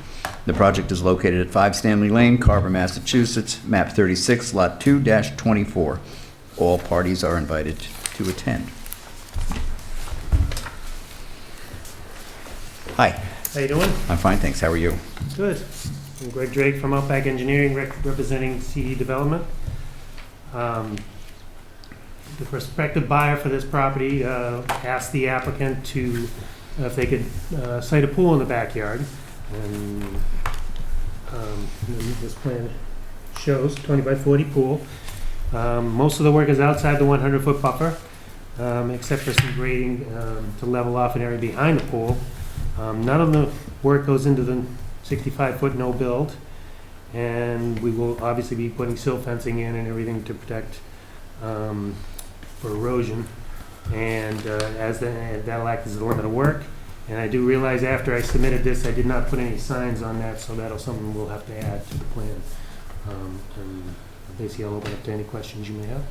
The project is located at 5 Stanley Lane, Carver, Massachusetts, map 36, lot 2-24. All parties are invited to attend. Hi. How you doing? I'm fine, thanks. How are you? Good. I'm Greg Drake from Outback Engineering, representing CE Development. The prospective buyer for this property asked the applicant to, if they could site a pool in the backyard. And this plan shows 20 by 40 pool. Most of the work is outside the 100-foot buffer, except for some grading to level off an area behind the pool. None of the work goes into the 65-foot no build, and we will obviously be putting sill fencing in and everything to protect for erosion, and that'll act as a limit of work. And I do realize after I submitted this, I did not put any signs on that, so that'll something we'll have to add to the plan. And basically, I'll open up to any questions you may have.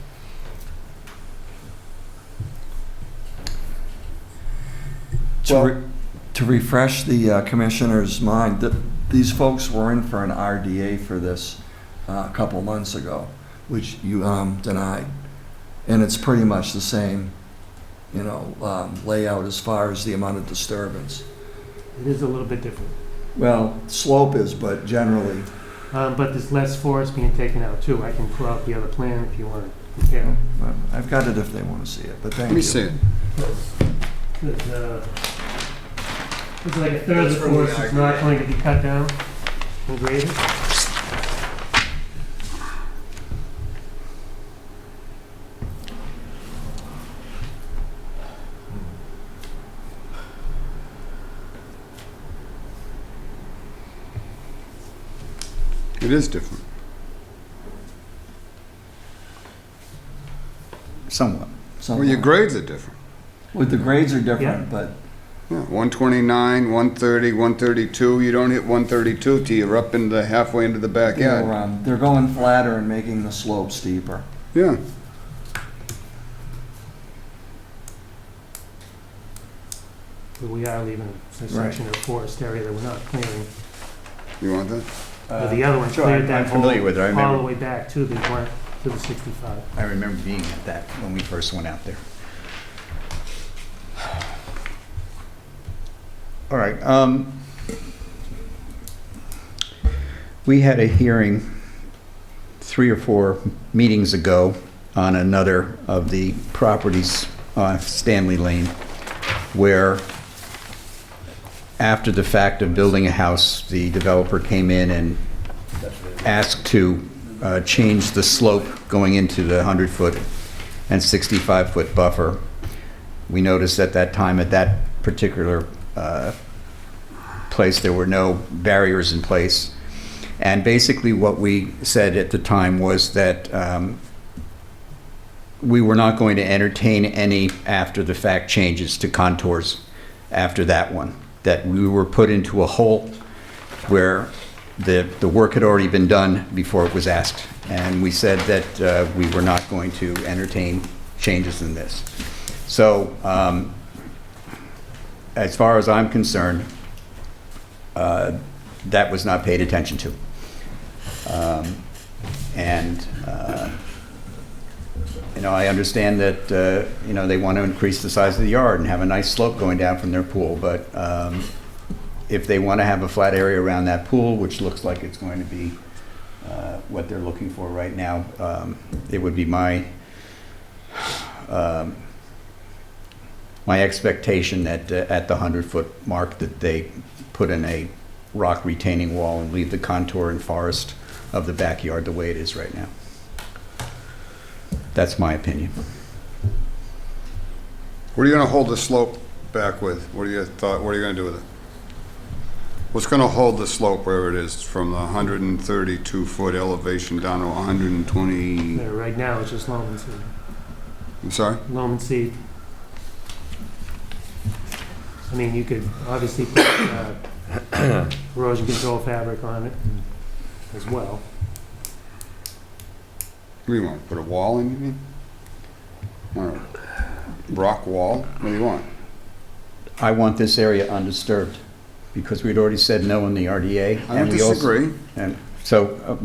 To refresh the commissioner's mind, these folks were in for an RDA for this a couple months ago, which you denied. And it's pretty much the same, layout as far as the amount of disturbance. It is a little bit different. Well, slope is, but generally. But there's less forest being taken out too. I can pull out the other plan if you want to compare. Well, I've got it if they want to see it, but thank you. Let me see it. It's like a third of the forest is not going to be cut down and graded. It is different. Somewhat. Well, your grades are different. Well, the grades are Yeah. different, but Yeah, 129, 130, 132. You don't hit 132 till you're up into halfway into the backyard. they're going flatter and making the slope steeper. Yeah. But we are leaving a section of forest area that we're not clearing. You want that? But the other one sure, cleared I'm that whole, familiar with it. I all the remember- way back to the one, to the 65. I remember being at that when we first went out there. All right, we had a hearing 3 or 4 meetings ago on another of the properties on Stanley Lane, where after the fact of building a house, the developer came in and asked to change the slope going into the 100-foot and 65-foot buffer. We noticed at that time, at that particular place, there were no barriers in place. And basically what we said at the time was that we were not going to entertain any after-the-fact changes to contours after that one, that we were put into a hole where the work had already been done before it was asked. And we said that we were not going to entertain changes in this. So as far as I'm concerned, that was not paid attention to. You know, I understand that, you know, they want to increase the size of the yard and have a nice slope going down from their pool, but if they want to have a flat area around that pool, which looks like it's going to be what they're looking for right now, it would be my expectation that at the 100-foot mark that they put in a rock retaining wall and leave the contour and forest of the backyard the way it is right now. That's my opinion. What are you going to hold the slope back with? What are your thought? What are you going to do with it? What's going to hold the slope where it is from the 132-foot elevation down to 120? There, right now, it's just loam and seed. I'm sorry? Loam and seed. I mean, you could obviously put erosion control fabric on it as well. What do you want? Put a wall in, you mean? Want a rock wall? What do you want? I want this area undisturbed because we'd already said no in the RDA. I don't disagree. And so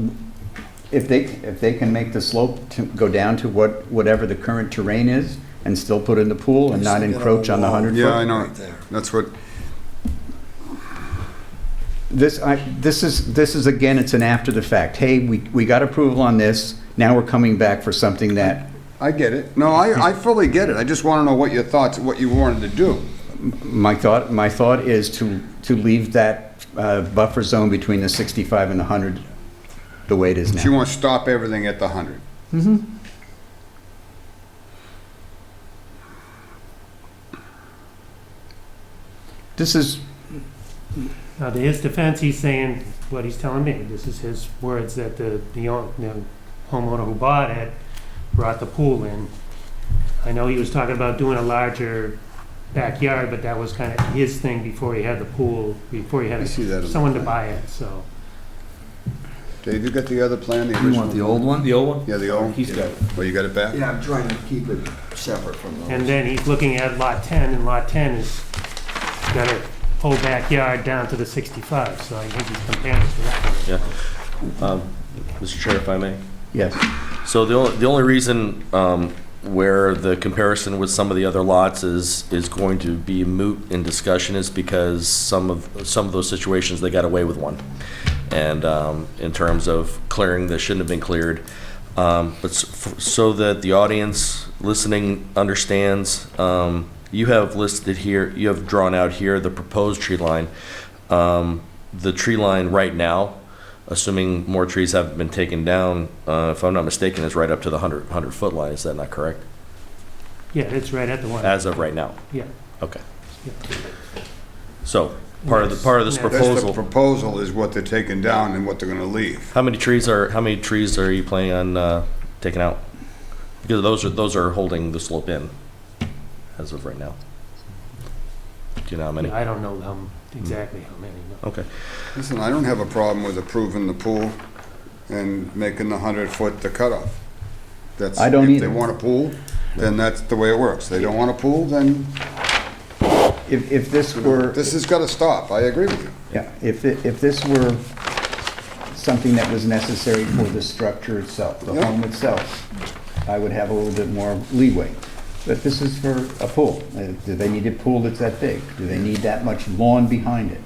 if they can make the slope to go down to whatever the current terrain is and still put in the pool and not encroach on the 100-foot. Yeah, I know. That's what. This is again, it's an after the fact. Hey, we got approval on this. Now we're coming back for something that. I get it. No, I fully get it. I just want to know what your thoughts, what you wanted to do. My thought is to leave that buffer zone between the 65 and the 100 the way it is now. So you want to stop everything at the 100? Mm-hmm. This is. Now, to his defense, he's saying what he's telling me. This is his words that the homeowner who bought it brought the pool in. I know he was talking about doing a larger backyard, but that was kind of his thing before he had the pool, before he had someone to buy it, so. Dave, you got the other plan? The You want the old one? The old one? Yeah, the old. He's got it. Well, you got it back? Yeah, I'm trying to keep it separate from those. And then he's looking at lot 10, and lot 10 is got a whole backyard down to the 65, so I think he's comparing it to that. Yeah. Mr. Chair, if I may? Yes. So the only reason where the comparison with some of the other lots is going to be moot in discussion is because some of those situations, they got away with one. And in terms of clearing that shouldn't have been cleared. But so that the audience listening understands, you have listed here, you have drawn out here the proposed tree line. The tree line right now, assuming more trees haven't been taken down, if I'm not mistaken, is right up to the 100-foot line. Is that not correct? Yeah, it's right at the one. As of right now? Yeah. Okay. Yeah. So part of this That's That's proposal. the proposal is what they're taking down and what they're gonna leave. How many trees are you planning on taking out? Because those are holding the slope in as of right now. Do you know how many? I don't know exactly how many. No. Okay. Listen, I don't have a problem with approving the pool and making the 100-foot the cutoff. That's, I don't if either. they want a pool, then that's the way it works. They don't want a pool, then If this were, this has gotta stop. I agree with you. yeah, if this were something that was necessary for the structure itself, the Yeah. home itself, I would have a little bit more leeway. But this is for a pool. Do they need a pool that's that big? Do they need that much lawn behind it?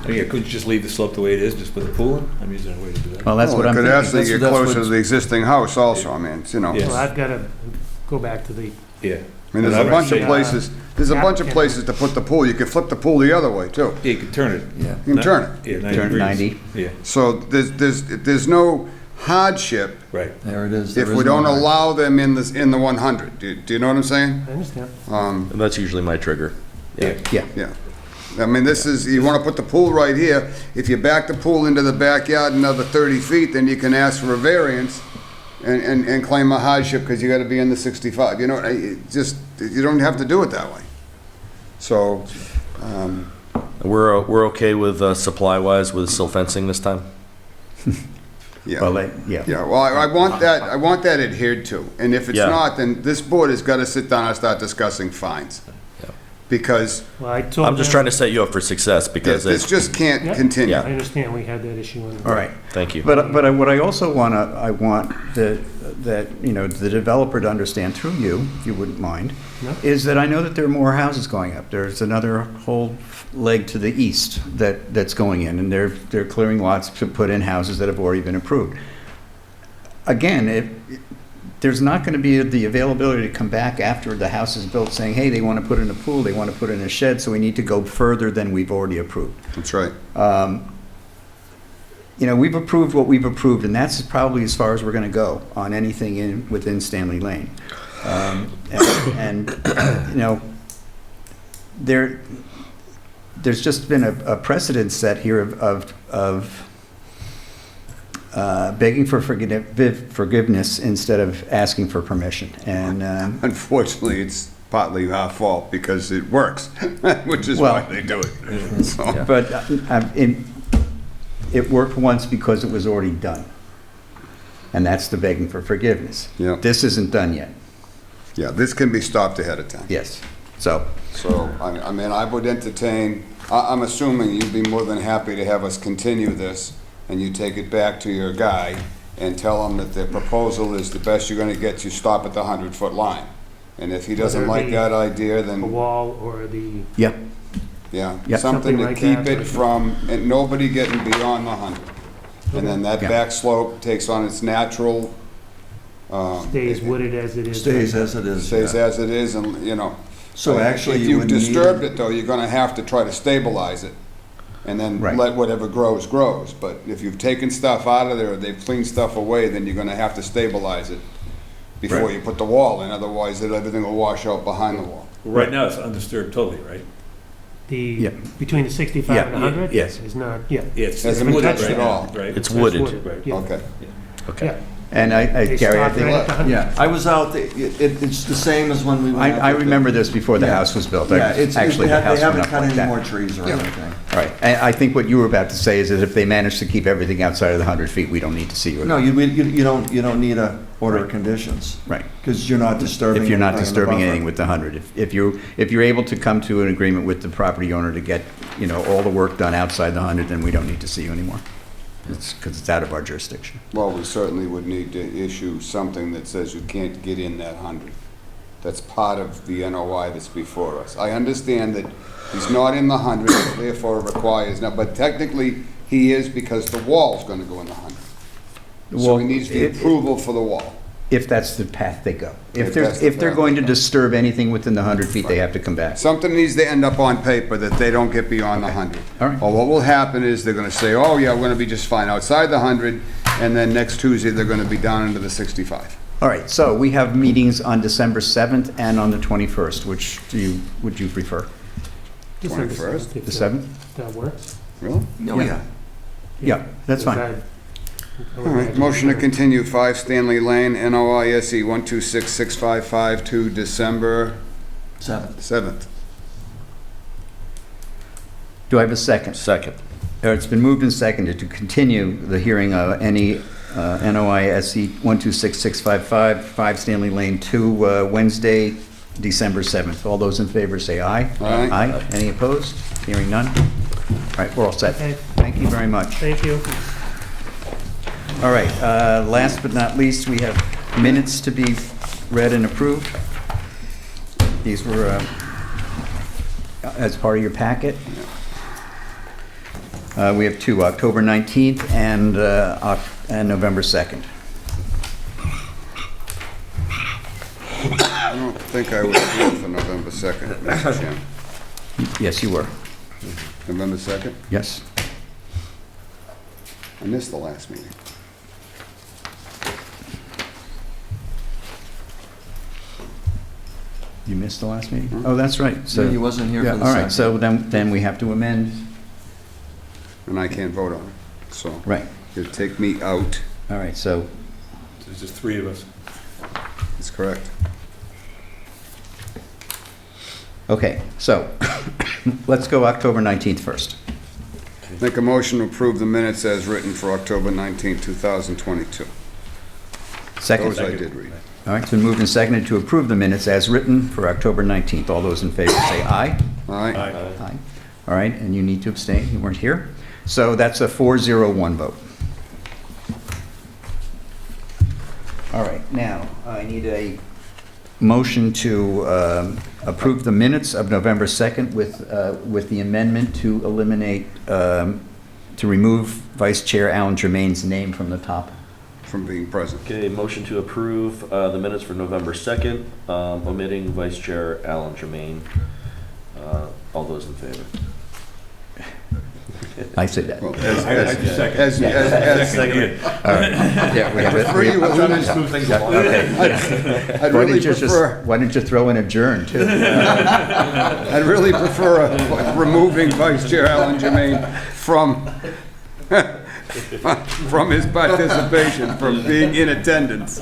Could you just leave the slope the way it is, just put a pool in? I'm using a way to do that. Well, that's Well, what it I'm could thinking. actually get That's closer to what's- the existing house also. I mean, it's, you know. Yeah. Well, I've got to go back to the, Yeah. I mean, there's a bunch of places, to put the pool. You could flip the pool the other way too. Yeah, you can turn it. Yeah. You can turn it. Yeah, 90 Turn degrees. 90. Yeah, So there's no hardship right. There it is. if There we is no don't hardship. allow them in the 100. Do you know what I'm saying? I understand. And that's usually my trigger. Yeah. Yeah. Yeah. I mean, this is, you want to put the pool right here. If you back the pool into the backyard another 30 feet, then you can ask for a variance and claim a hardship because you got to be in the 65. You know, you don't have to do it that way. So, We're okay with supply-wise with silt fencing this time? yeah. Well, yeah. Yeah, well, I want that adhered to. And if it's Yeah. not, then this board has got to sit down and start discussing fines. Yeah. Because Well, I told I'm just them- trying to set you up for success yes, because this just can't Yeah. continue. Yeah. I understand we had that issue on. All right. Thank you. But what I also I want that, you know, the developer to understand through you, if you wouldn't mind, No. is that I know that there are more houses going up. There's another whole leg to the east that's going in, and they're clearing lots to put in houses that have already been approved. Again, there's not going to be the availability to come back after the house is built saying, hey, they want to put in a pool, they want to put in a shed, so we need to go further than we've already approved. That's right. You know, we've approved what we've approved, and that's probably as far as we're going to go on anything within Stanley Lane. And you know, there's just been a precedent set here of begging for forgiveness instead of asking for permission. And Unfortunately, it's partly our fault because it works, which is Well, why they do it. So, but it worked once because it was already done. And that's the begging for forgiveness. Yeah. This isn't done yet. yeah, this can be stopped ahead of time. Yes. So, I mean, I would entertain, I'm assuming you'd be more than happy to have us continue this, and you take it back to your guy and tell him that the proposal is the best you're gonna get, you stop at the 100-foot line. And if he doesn't Whether it like be that idea, The then, wall or the, yeah. yeah, Yeah. something Something to like keep that. it from, and nobody getting beyond the 100. And then that Yeah. back slope takes on its natural, stays wooded as it is. Stays as it is. stays yeah. as it is, and, you know. So actually, If you you've would need. disturbed it, though, you're gonna have to try to stabilize it, and then Right. let whatever grows, grows. But if you've taken stuff out of there, or they've cleaned stuff away, then you're gonna have to stabilize it before Right. you put the wall in, otherwise everything will wash out behind the wall. Right now, it's undisturbed totally, right? The, between the 65 and Yeah, 100? yes. Is not, yeah. It's Hasn't been wooded touched right at all. now, right? It's wooded. Right. Yeah. Okay. Okay. Yeah. And They Gary, I stop think, right at the 100. Yeah, I was out, it's the same as when we went. I remember this before the Yeah. house was built. Yeah, it's, Actually, they the house went haven't up cut like any that. more trees or anything. Right. And I think what you were about to say is that if they manage to keep everything outside of the 100 feet, we don't need to see you. No, you don't need a order of conditions. Right. Because you're not disturbing. If you're not anything in the disturbing buffer. anything with the 100. If you're able to come to an agreement with the property owner to get, you know, all the work done outside the 100, then we don't need to see you anymore. It's because it's out of our jurisdiction. Well, we certainly would need to issue something that says you can't get in that 100. That's part of the NOI that's before us. I understand that he's not in the 100, therefore it requires, now, but technically he is because the wall's gonna go in the 100. So Well, he needs the approval for the wall. If that's the path they go. If If that's the they're path going they to go. disturb anything within the 100 feet, they have to come back. Something needs to end up on paper that they don't get beyond the 100. All right. Or what will happen is they're gonna say, oh yeah, we're gonna be just fine outside the 100, and then next Tuesday, they're gonna be down into the 65. All right, so we have meetings on December 7th and on the 21st. Which would you prefer? December 21st? if The 7th? That works. Really? Oh, yeah. Yeah, that's Is fine. that- All right, motion to continue 5 Stanley Lane, NOISE 126655 to December 7th. Do I have a second? Second. It's been moved and seconded to continue the hearing of any NOISE 126655, 5 Stanley Lane to Wednesday, December 7th. All those in favor say aye. Aye. Aye. Any opposed? Hearing none? All right, we're all set. Okay. Thank you very much. Thank you. All right, last but not least, we have minutes to be read and approved. These were as part of your packet. We have two, October 19th and November 2nd. I don't think I was here for November 2nd, Mr. Chairman. Yes, you were. November 2nd? Yes. I missed the last meeting. You missed the last meeting? Oh, that's right. So Yeah, he wasn't here for the all right, second. so then we have to amend. And I can't vote on it, so. Right. You'd take me out. All right, so There's just 3 of us. That's correct. okay, so let's go October 19th first. Make a motion to approve the minutes as written for October 19th, 2022. Second. Those I did read. All right, it's been moved and seconded to approve the minutes as written for October 19th. All those in favor say aye. Aye. Aye. All right, and you need to abstain, you weren't here. So that's a 4-0-1 vote. All right, now, I need a motion to approve the minutes of November 2nd with the amendment to eliminate, to remove Vice Chair Alan Germain's name from the top. From being present. Okay, motion to approve the minutes for November 2nd, omitting Vice Chair Alan Germain. All those in favor? I say that. Well, Second. Second. All right. Yeah, we have it. prefer you I'm trying to eliminate- smooth things along. Okay. I'd Why really didn't you prefer, why didn't you throw in adjourn, too? I'd really prefer removing Vice Chair Alan Germain from his participation, from being in attendance.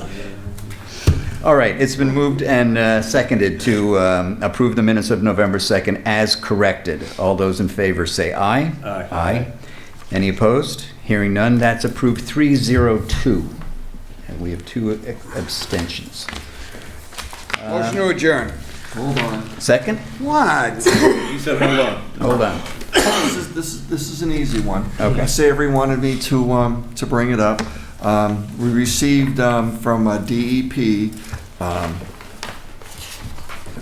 All right, it's been moved and seconded to approve the minutes of November 2nd as corrected. All those in favor say aye. Aye. Aye. Any opposed? Hearing none, that's approved 3-0-2. And we have 2 abstentions. Motion to adjourn. Hold on. Second? What? You said hold on. Hold on. This is an easy one. Okay. Savory wanted me to bring it up. We received from DEP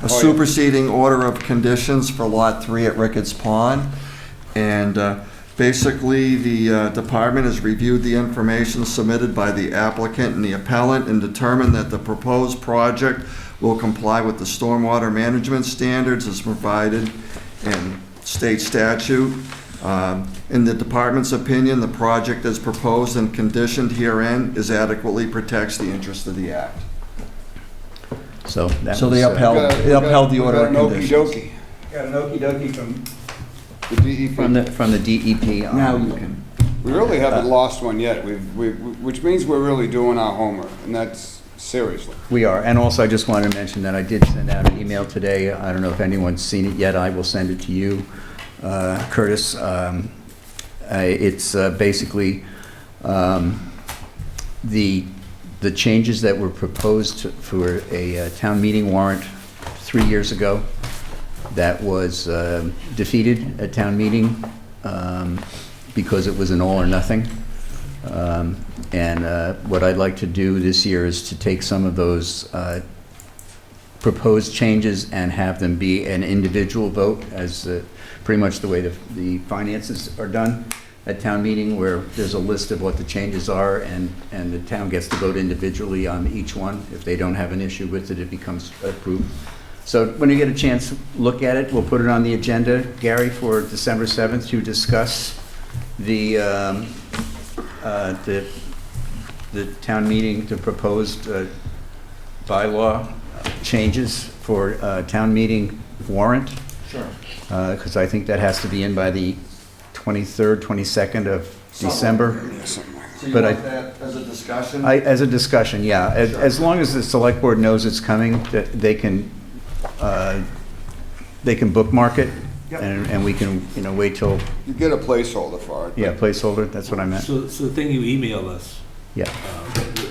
a superseding order of conditions for Lot 3 at Ricketts Pond. And basically, the department has reviewed the information submitted by the applicant and the appellant and determined that the proposed project will comply with the stormwater management standards as provided in state statute. In the department's opinion, the project as proposed and conditioned herein is adequately protects the interest of the act. So that So was, they upheld the order of conditions. Got an okey Got an okey-dokey from The DEP. from the DEP. Now you can. We really haven't lost one yet, which means we're really doing our homework, and that's seriously. We are, and also I just wanted to mention that I did send out an email today. I don't know if anyone's seen it yet. I will send it to you, Curtis. It's basically the changes that were proposed for a town meeting warrant 3 years ago that was defeated at town meeting because it was an all or nothing. And what I'd like to do this year is to take some of those proposed changes and have them be an individual vote, as pretty much the way the finances are done at town meeting, where there's a list of what the changes are, and the town gets to vote individually on each one. If they don't have an issue with it, it becomes approved. So when you get a chance, look at it. We'll put it on the agenda, Gary, for December 7th to discuss the town meeting, the proposed bylaw changes for town meeting warrant. Sure. Because I think that has to be in by the 23rd, 22nd of December. So you But want I- that as a discussion? As a discussion, yeah. As long as the select board knows it's coming, that they can bookmark it, Yep. and we can, wait till, You get a placeholder for it. yeah, placeholder, that's what I meant. So the thing you emailed us, Yeah,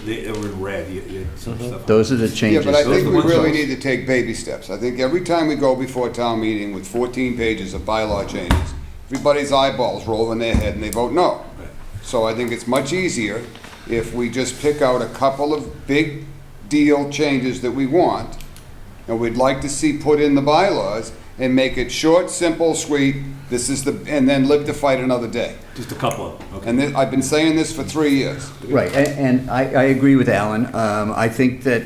they were in red, you had some stuff. those are the Yeah, changes. but I Those think are we the ones really that- need to take baby steps. I think every time we go before town meeting with 14 pages of bylaw changes, everybody's eyeballs roll in their head and they vote no. So I think it's much easier if we just pick out a couple of big deal changes that we want and we'd like to see put in the bylaws and make it short, simple, sweet, and then live to fight another day. Just a couple of them, okay. And I've been saying this for 3 years. Right, and I agree with Alan. I think that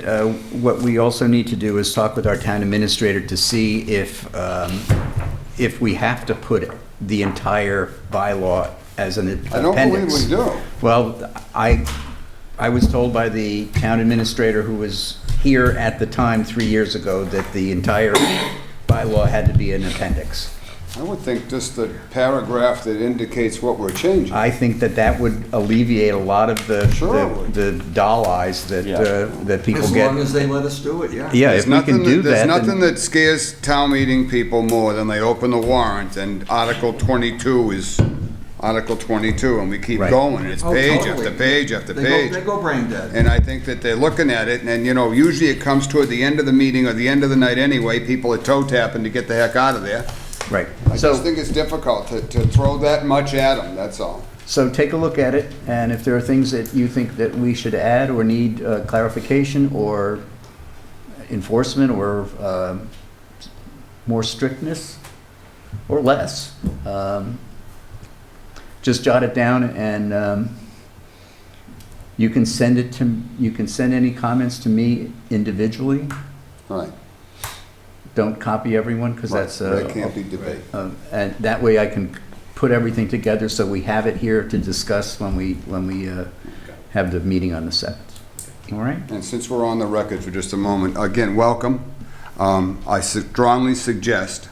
what we also need to do is talk with our town administrator to see if we have to put the entire bylaw as an appendix. I don't believe we do. Well, I was told by the town administrator who was here at the time 3 years ago that the entire bylaw had to be an appendix. I would think just the paragraph that indicates what we're changing. I think that would alleviate a lot of Sure it would. the doll eyes that people As get. long as they let us do it, yeah. Yeah, There's if we can do that. There's then- nothing that scares town meeting people more than they open the warrant and Article 22 is Article 22, and we keep Right. going, and it's Oh, page totally. after page after They page. go brain dead. And I think that they're looking at it, and usually it comes toward the end of the meeting or the end of the night anyway, people are toe tapping to get the heck out of there. Right. I just think it's difficult to throw that much at them, that's all. So take a look at it, and if there are things that you think that we should add or need clarification or enforcement or more strictness or less, just jot it down, and you can send any comments to me individually. Right. Don't copy everyone, because that's... That can't be debate. And that way I can put everything together so we have it here to discuss when we have the meeting on the 7th. All right? And since we're on the record for just a moment, again, welcome. I strongly suggest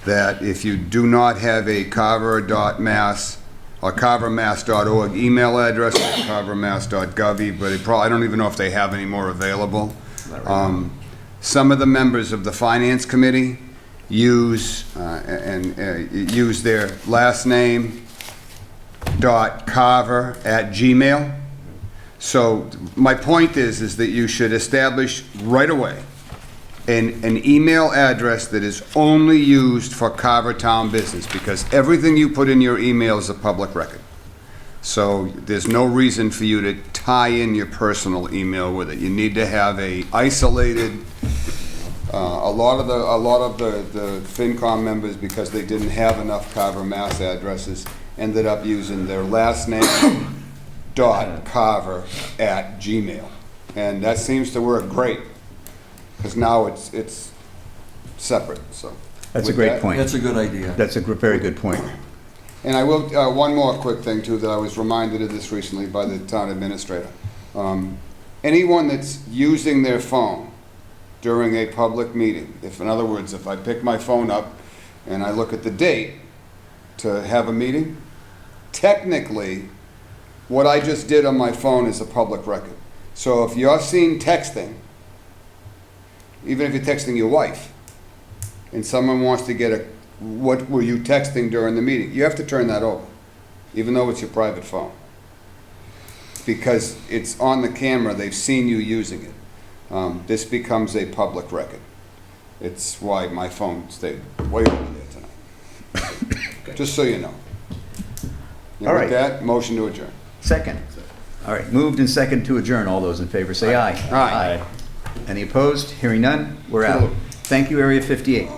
that if you do not have a carver.mass or carvermass.org email address, or carvermass.gov, but I don't even know if they have any more available. Some of the members of the Finance Committee use their last name .carver@gmail. So my point is that you should establish right away an email address that is only used for Carver Town business, because everything you put in your email is a public record. So there's no reason for you to tie in your personal email with it. You need to have a isolated. A lot of the FinCom members, because they didn't have enough Carver Mass addresses, ended up using their last name .carver@gmail, and that seems to work great, because now it's separate. So That's a with great that- point. That's a good idea. That's a very good point. And I will, one more quick thing too, that I was reminded of this recently by the town administrator. Anyone that's using their phone during a public meeting, in other words, if I pick my phone up and I look at the date to have a meeting, technically, what I just did on my phone is a public record. So if you're seen texting, even if you're texting your wife, and someone wants to get what were you texting during the meeting? You have to turn that over, even though it's your private phone. Because it's on the camera, they've seen you using it. This becomes a public record. It's why my phone stayed way over there tonight. Just so you know. And All with right. that, motion to adjourn. Second. All right, moved and second to adjourn. All those in favor say aye. Aye. Any opposed? Hearing none, we're out. Thank you, Area 58.